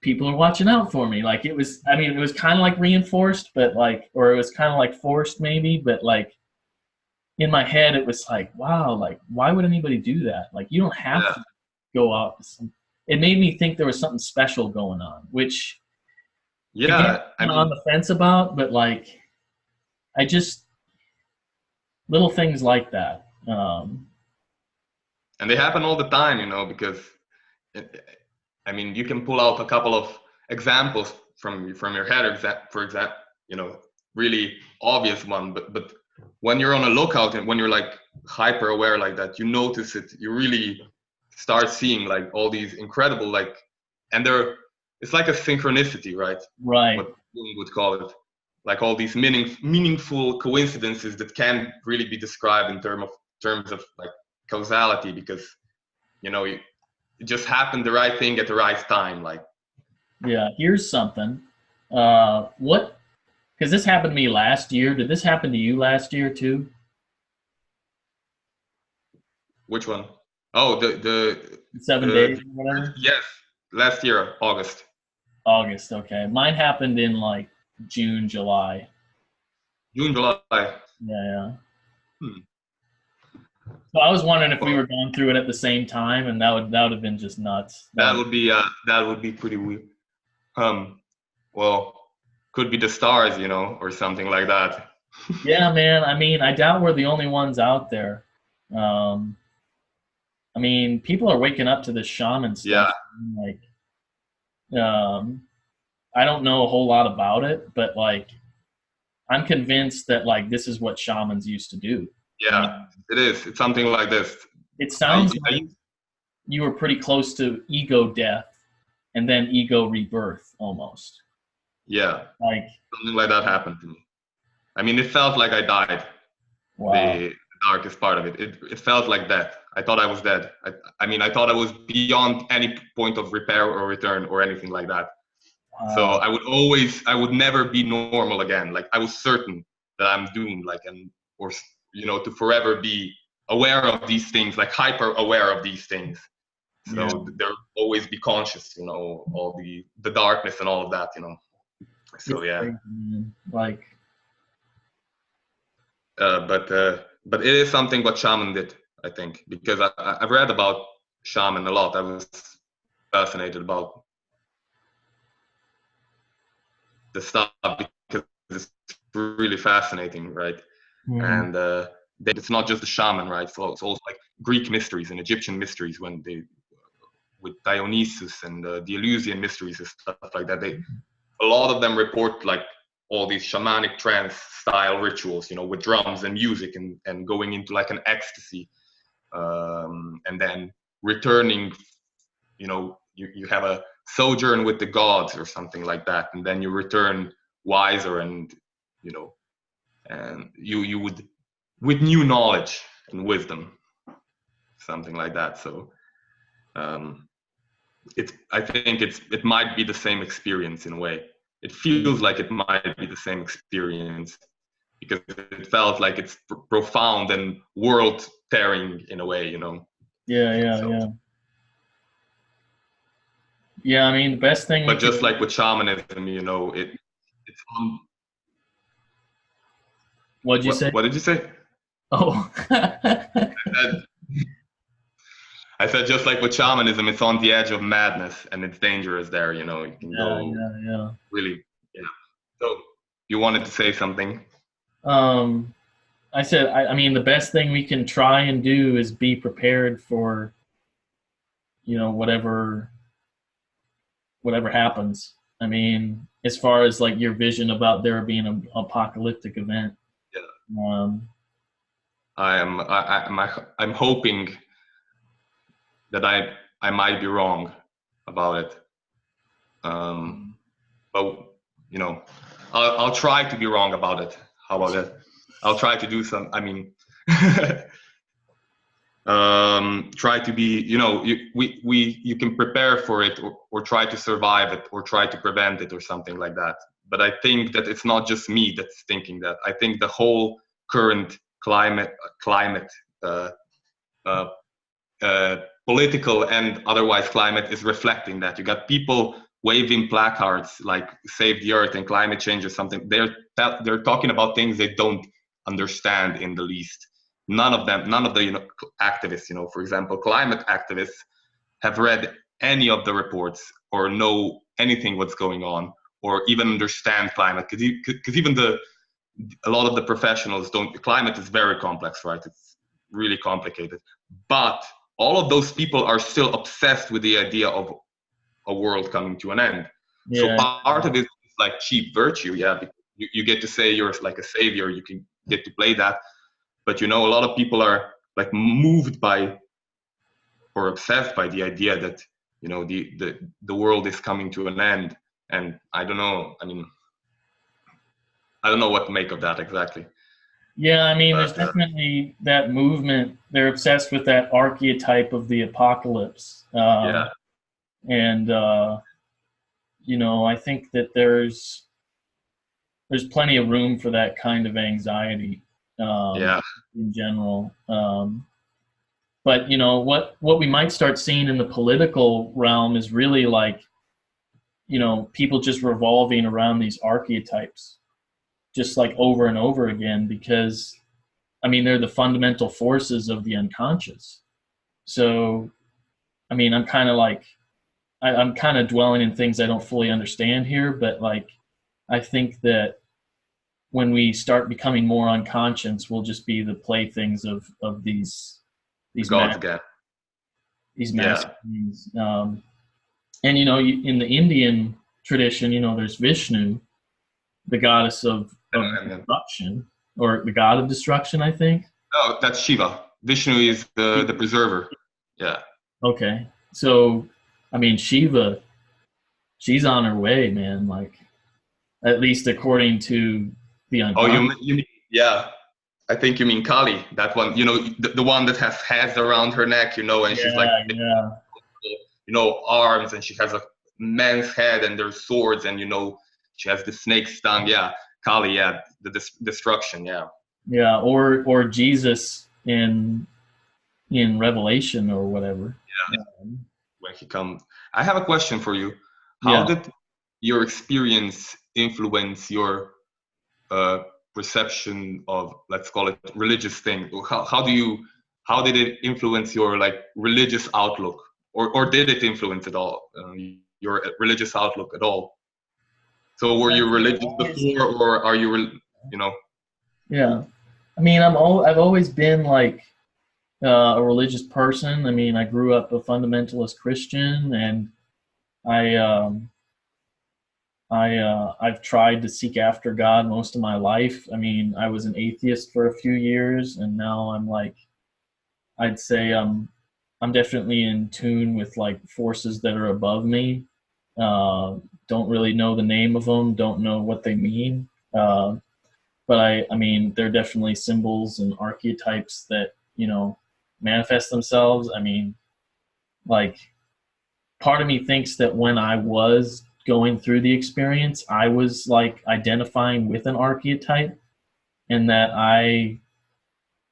people are watching out for me. Like it was, I mean, it was kind of like reinforced, but like, or it was kind of like forced maybe, but like in my head, it was like, wow, like why would anybody do that? Like you don't have to go out. It made me think there was something special going on, which again, Yeah, I I'm mean, on the fence about, but like, I just, little things like that. and they happen all the time, you know, because I mean, you can pull out a couple of examples from your head, for example, you know, really obvious one, but when you're on a lookout and when you're like hyper aware like that, you notice it. You really start seeing like all these incredible like, and it's like a synchronicity, right? Right. What Jung would call it, like all these meaningful coincidences that can't really be described in terms of like causality, because you know it just happened the right thing at the right time. Like, Yeah. Here's something. What? Because this happened to me last year. Did this happen to you last year too? which one? Oh, the 7 days or whatever. yes, last year, August. August. Okay. Mine happened in like June, July. June, July. Yeah, yeah. Hmm. So I was wondering if we Well, were going through it at the same time, and that would have been just nuts. that would be pretty weird. Um, well, could be the stars, you know, or something like that. Yeah, man. I mean, I doubt we're the only ones out there. Um, I mean, people are waking up to this shaman Yeah, stuff. Like, um, I don't know a whole lot about it, but like, I'm convinced that like this is what shamans used to do. yeah, And it is. It's something like this. it I, sounds like I you were pretty close to ego death and then ego rebirth almost. yeah, Like, something like that happened to me. I mean, it felt like I died. wow. The darkest part of it. It felt like death. I thought I was dead. I mean, I thought I was beyond any point of repair or return or anything like that. So Wow. I would never be normal again. Like I was certain that I'm doomed, like, or, you know, to forever be aware of these things, like hyper aware of these things. Yeah. So there always be conscious, you know, all the darkness and all of that, you know. So It's yeah, crazy, man. Like, but it is something what shaman did, I think, because I've read about shaman a lot. I was fascinated about the stuff because it's really fascinating, right? mm, And it's not just the shaman, right? So it's also like Greek mysteries and Egyptian mysteries when they with Dionysus and the Eleusinian mysteries and stuff like that. A lot of them report like all these shamanic trance style rituals, you know, with drums and music and going into like an ecstasy, and then returning, you know, you have a sojourn with the gods or something like that, and then you return wiser and, you know, and you would with new knowledge and wisdom, something like that. So um, I think it might be the same experience in a way. It feels like it might be the same experience because it felt like it's profound and world tearing in a way, you know. yeah, yeah, So, yeah. Yeah, I mean, the best thing we but could just do. like with shamanism, you know, it's What'd you say? what did you say? Oh, I I said just like with shamanism, it's on the edge of madness and it's dangerous there. You know, you can yeah, go yeah, yeah. really, yeah. So you wanted to say something? Um, I said, I mean, the best thing we can try and do is be prepared for, whatever happens. I mean, as far as like your vision about there being an apocalyptic event. Yeah. Um, I'm hoping that I might be wrong about it. But you know, I'll try to be wrong about it. How about that? I'll try to do some. I mean, try to be. You know, you can prepare for it, or try to survive it, or try to prevent it, or something like that. But I think that it's not just me that's thinking that. I think the whole current climate, uh, uh, political and otherwise climate is reflecting that. You got people waving placards like "Save the Earth" and climate change or something. They're talking about things they don't understand in the least. None of the activists, for example, climate activists, have read any of the reports or know anything what's going on or even understand climate, because even a lot of the professionals don't. Climate is very complex, right? It's really complicated, but all of those people are still obsessed with the idea of a world coming to an end. So yeah, part of it is like cheap virtue, yeah. Because you get to say you're like a savior, you can get to play that, but a lot of people are like moved by or obsessed by the idea that the world is coming to an end, and I don't know. I mean, I don't know what to make of that exactly. yeah. I mean, there's But definitely that movement. They're obsessed with that archetype of the apocalypse, yeah, and I think that there's plenty of room for that kind of anxiety yeah, in general. But what we might start seeing in the political realm is really like people just revolving around these archetypes, just like over and over again, because I mean they're the fundamental forces of the unconscious. So I mean I'm kind of like I'm kind of dwelling in things I don't fully understand here, but like I think that when we start becoming more unconscious, we'll just be the playthings of the these gods again. these Yeah, master beings. And in the Indian tradition, there's Vishnu, the goddess of and destruction, or the god of destruction, I think. no, that's Shiva. Vishnu is the preserver. Yeah. Okay, so I mean Shiva, she's on her way, man. Like at least according to the Oh, unconscious. you mean, yeah. I think you mean Kali, that one. The one that has heads around her neck. And she's like, Yeah, yeah, arms, and she has a man's head, and there's swords, and she has the snake's tongue. Yeah, Kali. Yeah, the destruction. Yeah. yeah. Or Jesus in Revelation or whatever. When he comes, I have a question for you. How Yeah. did your experience influence your uh, perception of, let's call it, religious thing? How did it influence your like religious outlook, or did it influence at all, your religious outlook at all? So were you religious before, or are you Yeah. I mean, I've always been like a religious person. I mean, I grew up a fundamentalist Christian, and I I've tried to seek after God most of my life. I mean, I was an atheist for a few years, and now I'm like, I'd say I'm definitely in tune with like forces that are above me. Uh, don't really know the name of them, don't know what they mean. But I mean, they're definitely symbols and archetypes that manifest themselves. I mean, like part of me thinks that when I was going through the experience, I was like identifying with an archetype, and that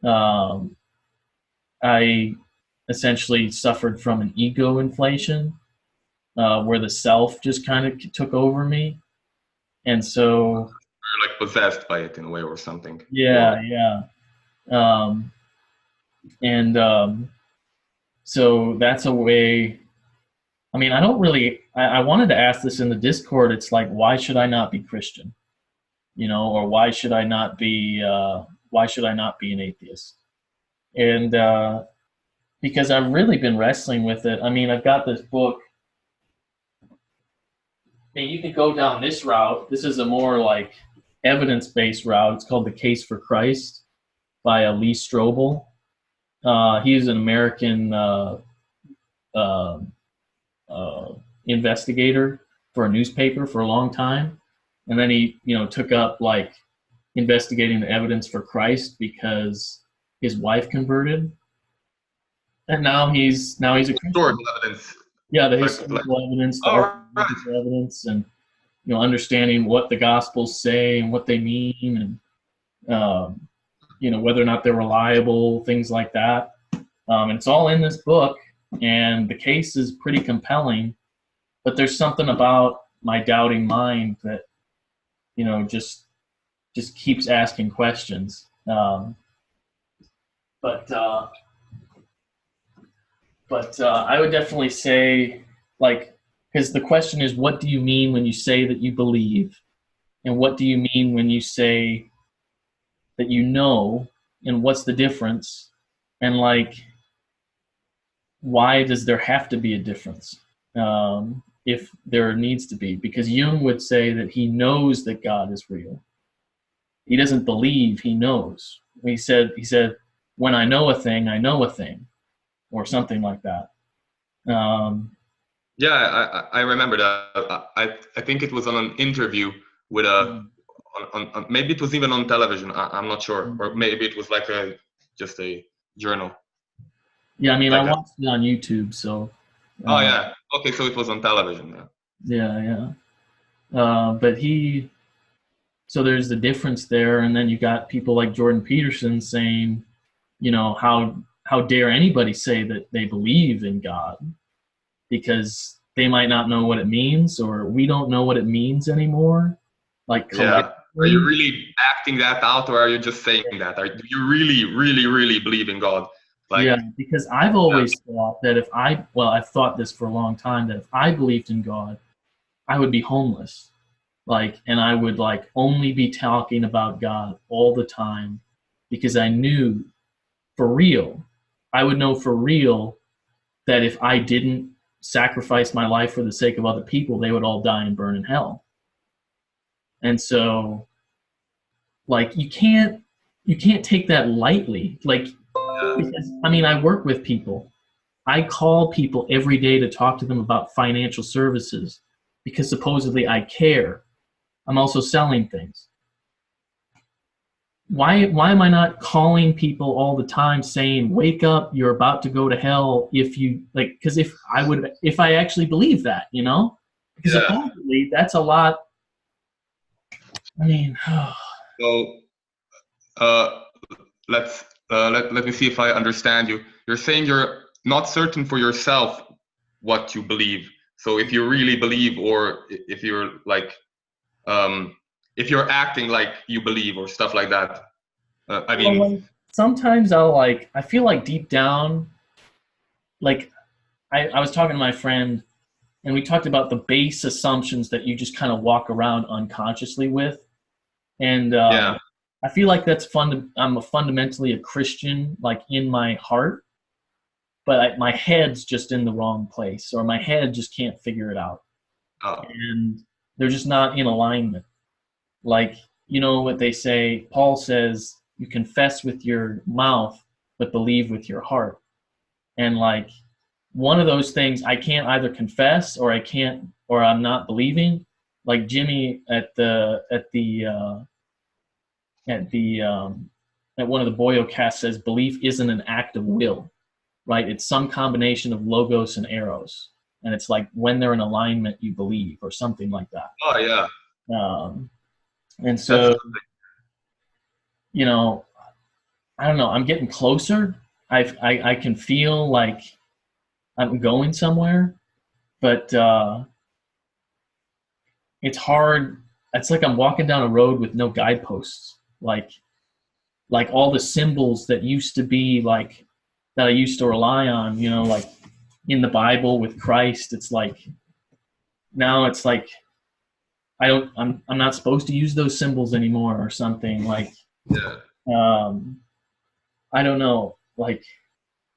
um, I essentially suffered from an ego inflation, where the self just kind of took over me, and so you're like possessed by it in a way or something? yeah, yeah, um, and so that's a way. I mean, I don't really. I wanted to ask this in the Discord. It's like, why should I not be Christian? Or why should I not be? Why should I not be an atheist? And because I've really been wrestling with it. I mean, I've got this book. And you could go down this route. This is a more like evidence-based route. It's called The Case for Christ by Lee Strobel. He's an American uh, uh, investigator for a newspaper for a long time, and then he, took up like investigating the evidence for Christ because his wife converted, and now he's a Christian. Historical evidence. Yeah, the Like, historical evidence, the all right. archaeological evidence, and understanding what the Gospels say and what they mean, and whether or not they're reliable, things like that. And it's all in this book, and the case is pretty compelling. But there's something about my doubting mind that just keeps asking questions. But I would definitely say, like, because the question is, what do you mean when you say that you believe, and what do you mean when you say that you know, and what's the difference, and like, why does there have to be a difference? If there needs to be, because Jung would say that he knows that God is real. He doesn't believe, he knows. He said, when I know a thing, I know a thing, or something like that. Yeah, I remember that. I think it was on an interview with on maybe it was even on television. I'm not sure, or maybe it was like just a journal. Yeah, I mean, I Like that. watched it on YouTube, so. Oh yeah, okay, so it was on television. Yeah. But so there's the difference there, and then you got people like Jordan Peterson saying, how dare anybody say that they believe in God, because they might not know what it means, or we don't know what it means anymore. Like, Yeah. Are you collectively. really acting that out, or are you just saying that? Do you really, really, really believe in God? Like, Yeah, because I've always thought that I've thought this for a long time, that if I believed in God, I would be homeless. Like, and I would like only be talking about God all the time, because I knew for real, I would know for real that if I didn't sacrifice my life for the sake of other people, they would all die and burn in hell. And so, like, you can't take that lightly. Like, because, I mean, I work with people. I call people every day to talk to them about financial services because supposedly I care. I'm also selling things. Why am I not calling people all the time saying, wake up, you're about to go to hell, if you like, because if I actually believe that, because yeah. supposedly that's a lot. I mean, So uh, let me see if I understand you. You're saying you're not certain for yourself what you believe. So if you really believe, or if you're like, if you're acting like you believe or stuff like that. I mean, well, like, sometimes I feel like deep down, like I was talking to my friend, and we talked about the base assumptions that you just kind of walk around unconsciously with. And yeah, I feel like that's fun. I'm fundamentally a Christian, like in my heart, but my head's just in the wrong place, or my head just can't figure it out, uh, and they're just not in alignment. Like, what they say, Paul says, you confess with your mouth, but believe with your heart. And like, one of those things, I can't either confess, or I'm not believing. Like Jimmy at the at one of the Boyo casts says, belief isn't an act of will, right? It's some combination of logos and eros, and it's like when they're in alignment, you believe, or something like that. oh yeah, Um, and that's so, you know, I don't know. I'm getting closer. I can feel like I'm going somewhere, but it's hard. It's like I'm walking down a road with no guideposts. Like all the symbols that used to be like that I used to rely on, like in the Bible with Christ. It's like now it's like I'm not supposed to use those symbols anymore, or something. Like, yeah. um, I don't know. Like,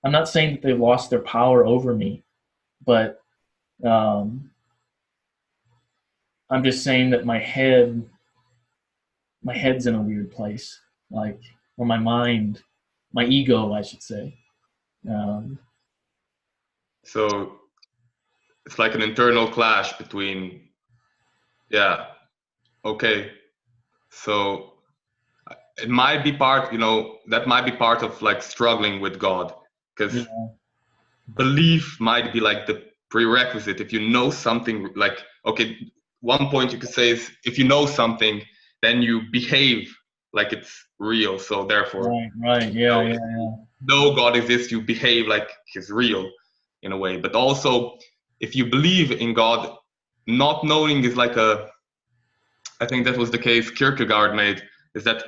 I'm not saying that they've lost their power over me, but um, I'm just saying that my head's in a weird place, like, or my mind, my ego, I should say. Um, So it's like an internal clash between, yeah, okay. So it might be part, that might be part of like struggling with God, because yeah, belief might be like the prerequisite. If you know something, like, okay, one point you could say is if you know something, then you behave like it's real. So therefore, right, yeah, if yeah, you yeah. know God exists, you behave like he's real in a way. But also, if you believe in God, not knowing is like I think that was the case Kierkegaard made, is that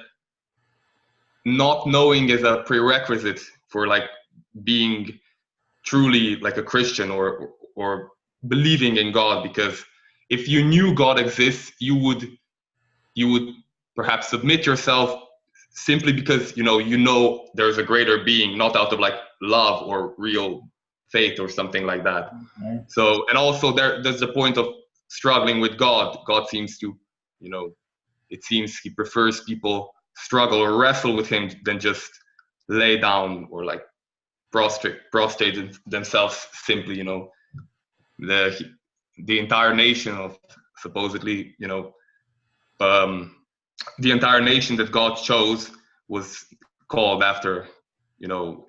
not knowing is a prerequisite for like being truly like a Christian, or believing in God. Because if you knew God exists, you would perhaps submit yourself simply because you know there's a greater being, not out of like love or real faith or something like that. Okay. So, and also there's the point of struggling with God. God seems to, you know, it seems he prefers people struggle or wrestle with him than just lay down or like prostrate themselves simply. The the entire nation of supposedly, um, the entire nation that God chose was called after, you know,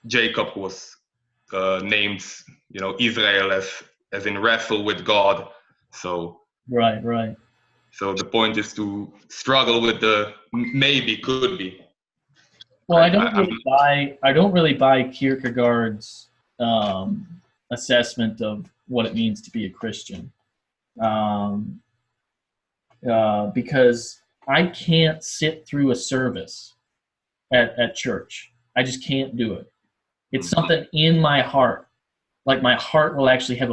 Jacob was named, Israel, as in wrestle with God. So Right. so the point is to struggle with the maybe, could be. Well, I'm I don't really buy Kierkegaard's assessment of what it means to be a Christian, um, because I can't sit through a service at church. I just can't do it. It's something in my heart. Like my heart will actually have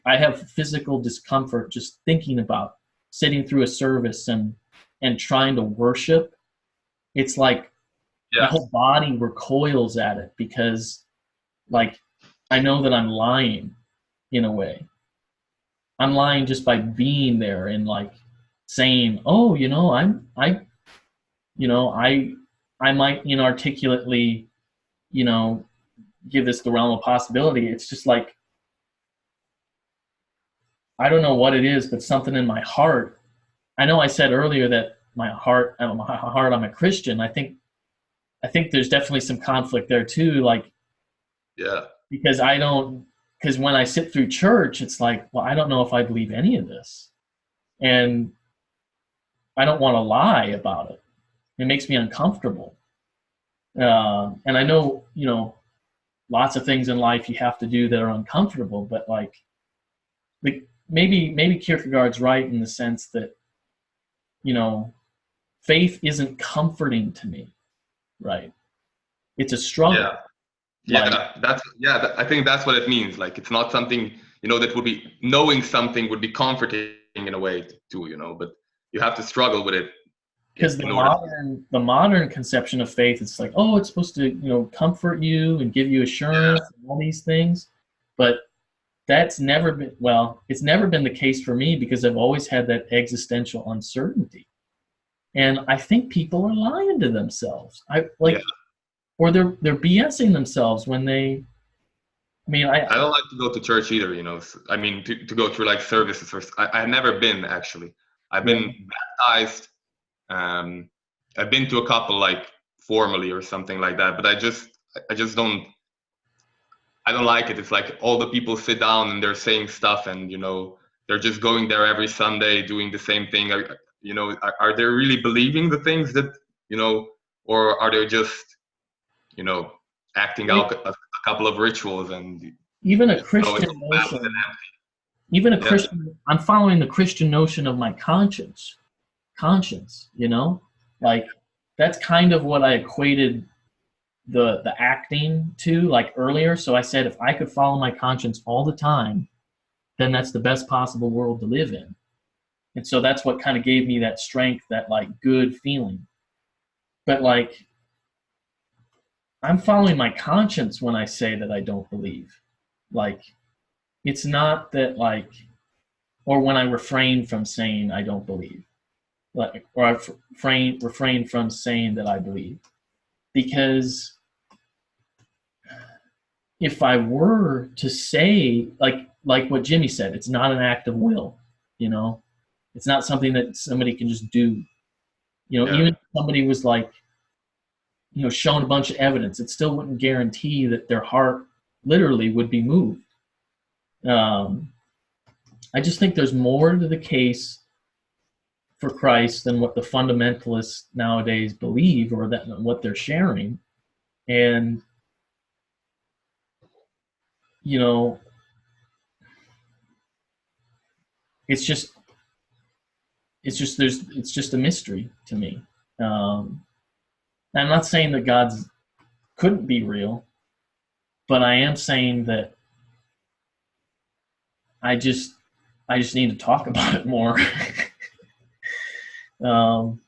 I have physical discomfort just thinking about sitting through a service and trying to worship. It's like my yeah, whole body recoils at it because, like, I know that I'm lying in a way. I'm lying just by being there and like saying, "Oh, you know, I might inarticulately, you know, give this the realm of possibility." It's just like I don't know what it is, but something in my heart. I know I said earlier that I'm a Christian. I think there's definitely some conflict there too. Like yeah, because because when I sit through church, it's like, well, I don't know if I believe any of this, and I don't want to lie about it. It makes me uncomfortable, and I know lots of things in life you have to do that are uncomfortable, but maybe Kierkegaard's right in the sense that you know faith isn't comforting to me, right? It's a struggle. yeah, Like, I think that's what it means. Like, it's not something, that would be, knowing something would be comforting in a way too, but you have to struggle with it because in order to. the modern conception of faith, it's like, oh, it's supposed to comfort you and give you Yeah, assurance and all these things, but it's never been the case for me because I've always had that existential uncertainty, and I think people are lying to themselves. I yeah. like, or they're BSing themselves when they. I mean, I don't like to go to church either, I mean, to go through like services, or I've never been, actually. I've yeah, been baptized. Um, I've been to a couple, like, formally or something like that, but I just I don't like it. It's like all the people sit down and they're saying stuff, and they're just going there every Sunday doing the same thing. Are they really believing the things that, or are they just, you know acting out a couple of rituals, and even a it's Christian all valid and notion, even a yeah, Christian, I'm following the Christian notion of my conscience, like that's kind of what I equated the acting to, like, earlier. So I said if I could follow my conscience all the time, then that's the best possible world to live in. And so that's what kind of gave me that strength, that like good feeling. But like I'm following my conscience when I say that I don't believe. Like it's not that like or when I refrain from saying I don't believe, like, or I refrain from saying that I believe, because if I were to say, like what Jimmy said, it's not an act of will, you know, it's not something that somebody can just do, you know, even Yeah. if somebody was like, you know, shown a bunch of evidence, it still wouldn't guarantee that their heart literally would be moved. Um, I just think there's more to the case for Christ than what the fundamentalists nowadays believe, or that what they're sharing. And you know, it's just it's just a mystery to me. Um, I'm not saying that God's couldn't be real, but I am saying that I just I just need to talk about it more. um,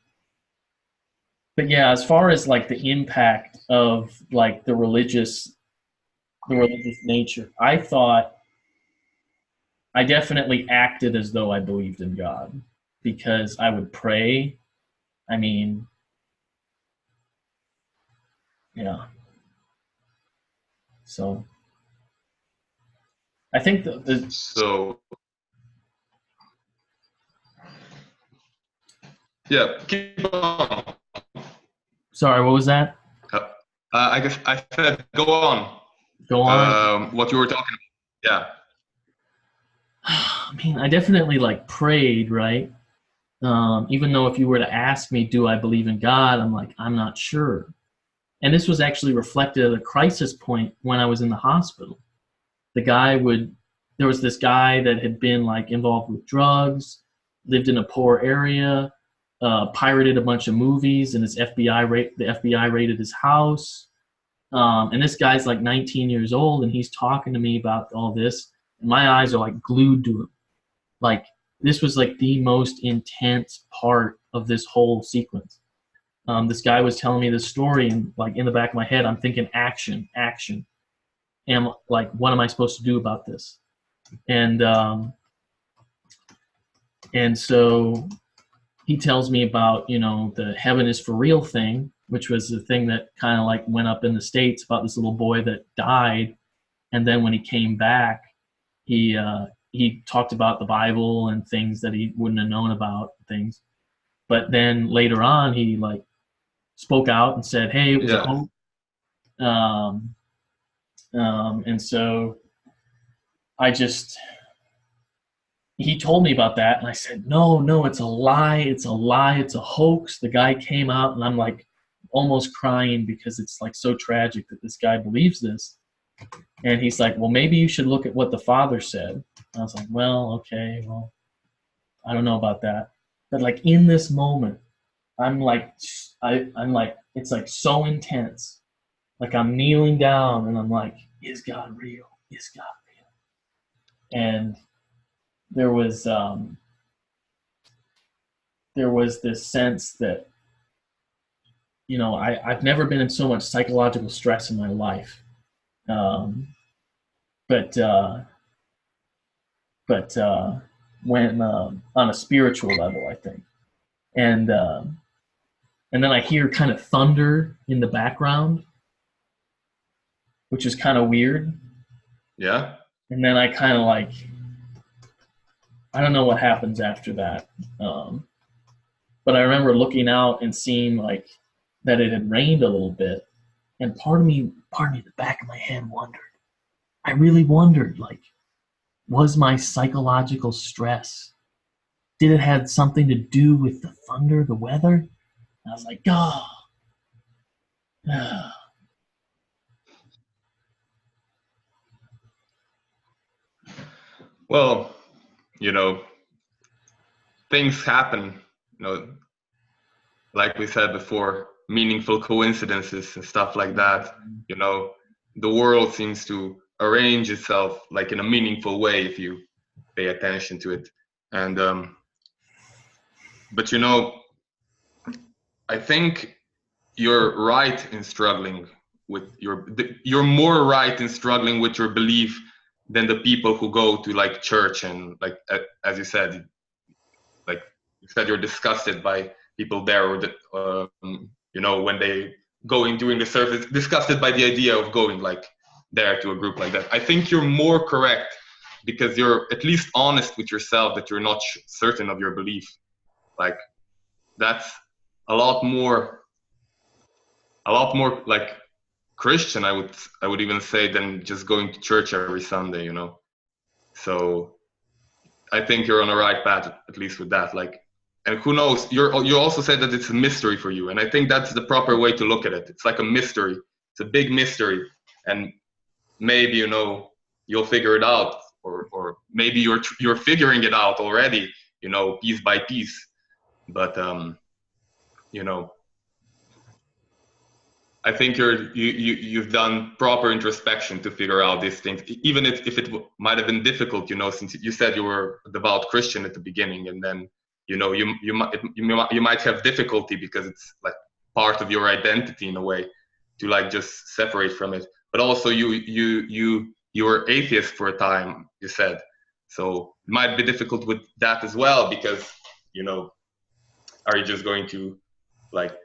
but yeah, as far as like the impact of like the religious nature, I thought I definitely acted as though I believed in God, because I would pray. I mean, yeah. So I think the So yeah, keep on. sorry, what was that? Uh, I guess I said go on. Go on. What you were talking about. I mean, I definitely like prayed, right? Even though if you were to ask me, do I believe in God? I'm like, I'm not sure. And this was actually reflected at a crisis point when I was in the hospital. The guy would, there was this guy that had been like involved with drugs, lived in a poor area, pirated a bunch of movies, and the FBI raided his house. And this guy's like 19 years old, and he's talking to me about all this, and my eyes are like glued to him. Like, this was like the most intense part of this whole sequence. This guy was telling me this story, and like in the back of my head, I'm thinking action, action. And like, what am I supposed to do about this? And and so he tells me about, you know, the heaven is for real thing, which was the thing that kind of like went up in the States about this little boy that died, and then when he came back, he talked about the Bible and things that he wouldn't have known about things. But then later on, he like spoke out and said, "Hey, it was a Yeah. hoax." And so I just he told me about that, and I said, "No, no, it's a lie. It's a lie. It's a hoax." The guy came out, and I'm like almost crying because it's like so tragic that this guy believes this. And he's like, "Well, maybe you should look at what the Father said." I was like, "Well, okay, well, I don't know about that." But like in this moment, I'm like, I'm like, it's like so intense. Like I'm kneeling down and I'm like, is God real? Is God real? And there was um, there was this sense that, you know, I've never been in so much psychological stress in my life. Um, but uh, but when on a spiritual level, I think. And and then I hear kind of thunder in the background, which is kind of weird. Yeah. And then I kind of like, I don't know what happens after that. But I remember looking out and seeing like that it had rained a little bit, and part of me, the back of my head wondered. I really wondered, like, was my psychological stress? Did it have something to do with the thunder, the weather? And I was like, oh. Well, you know, things happen. You know, like we said before, meaningful coincidences and stuff like that. You know, the world seems to arrange itself like in a meaningful way if you pay attention to it. And but you know, I think you're right in struggling with you're more right in struggling with your belief than the people who go to like church and like as you said, like you said, you're disgusted by people there, or that you know, when they go in during the service, disgusted by the idea of going like there to a group like that. I think you're more correct because you're at least honest with yourself that you're not certain of your belief. Like that's a lot more like Christian, I would even say, than just going to church every Sunday, you know. So I think you're on the right path, at least with that. Like, and who knows? You also said that it's a mystery for you, and I think that's the proper way to look at it. It's like a mystery. It's a big mystery, and maybe, you know, you'll figure it out, or maybe you're figuring it out already, you know, piece by piece. But you know, I think you've done proper introspection to figure out these things, even if it might have been difficult, you know, since you said you were a devout Christian at the beginning, and then, you know, you might have difficulty because it's like part of your identity in a way to like just separate from it. But also you were atheist for a time, you said, so it might be difficult with that as well, because, you know, are you just going to like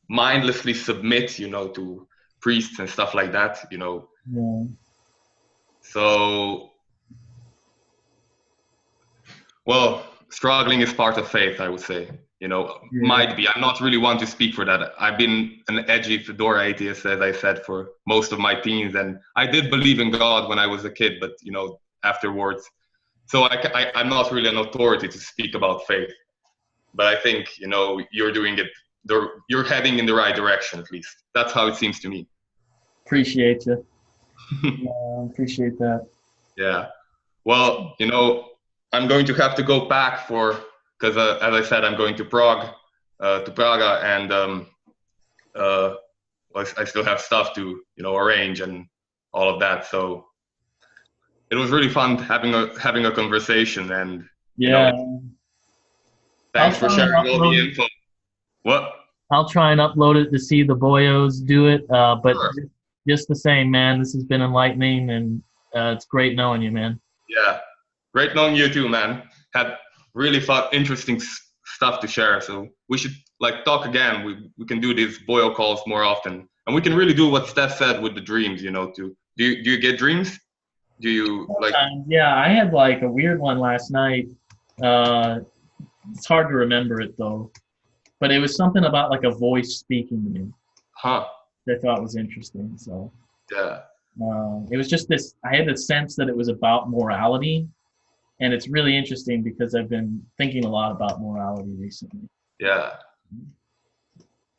mindlessly submit, you know, to priests and stuff like that, you know? Yeah. So, well, struggling is part of faith, I would say. You know, Yeah. might be. I'm not really one to speak for that. I've been an edgy fedora atheist, as I said, for most of my teens, and I did believe in God when I was a kid, but, you know, afterwards. So I'm not really an authority to speak about faith, but I think, you know, you're doing it. You're heading in the right direction, at least. That's how it seems to me. Appreciate you. Appreciate that. Yeah. Well, you know, I'm going to have to go back because as I said, I'm going to Prague, and I still have stuff to, you know, arrange and all of that. So it was really fun having a conversation, and you Yeah. know, thanks for sharing all the info. What? I'll try and upload it to see the Boyos do it. But Sure. just the same, man, this has been enlightening, and it's great knowing you, man. Yeah. Great knowing you too, man. Had really fun, interesting stuff to share. So we should like talk again. We can do these Boyo calls more often, and we can really do what Steph said with the dreams. You know, do you get dreams? Do you like? Yeah, I had like a weird one last night. It's hard to remember it though, but it was something about like a voice speaking to me. Huh. That I thought was interesting. So Yeah. it was just this. I had the sense that it was about morality. And it's really interesting because I've been thinking a lot about morality recently. Yeah.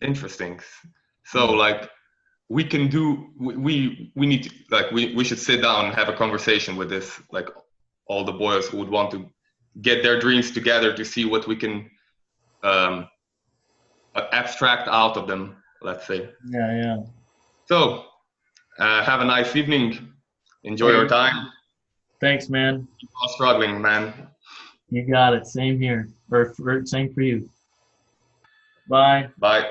Interesting. So like we can do we need to like we should sit down and have a conversation with this, like all the boys who would want to get their dreams together to see what we can abstract out of them, let's say. Yeah. So have a nice evening. Enjoy your time. Thanks, man. Keep on struggling, man. You got it. Same here. Or same for you. Bye. Bye.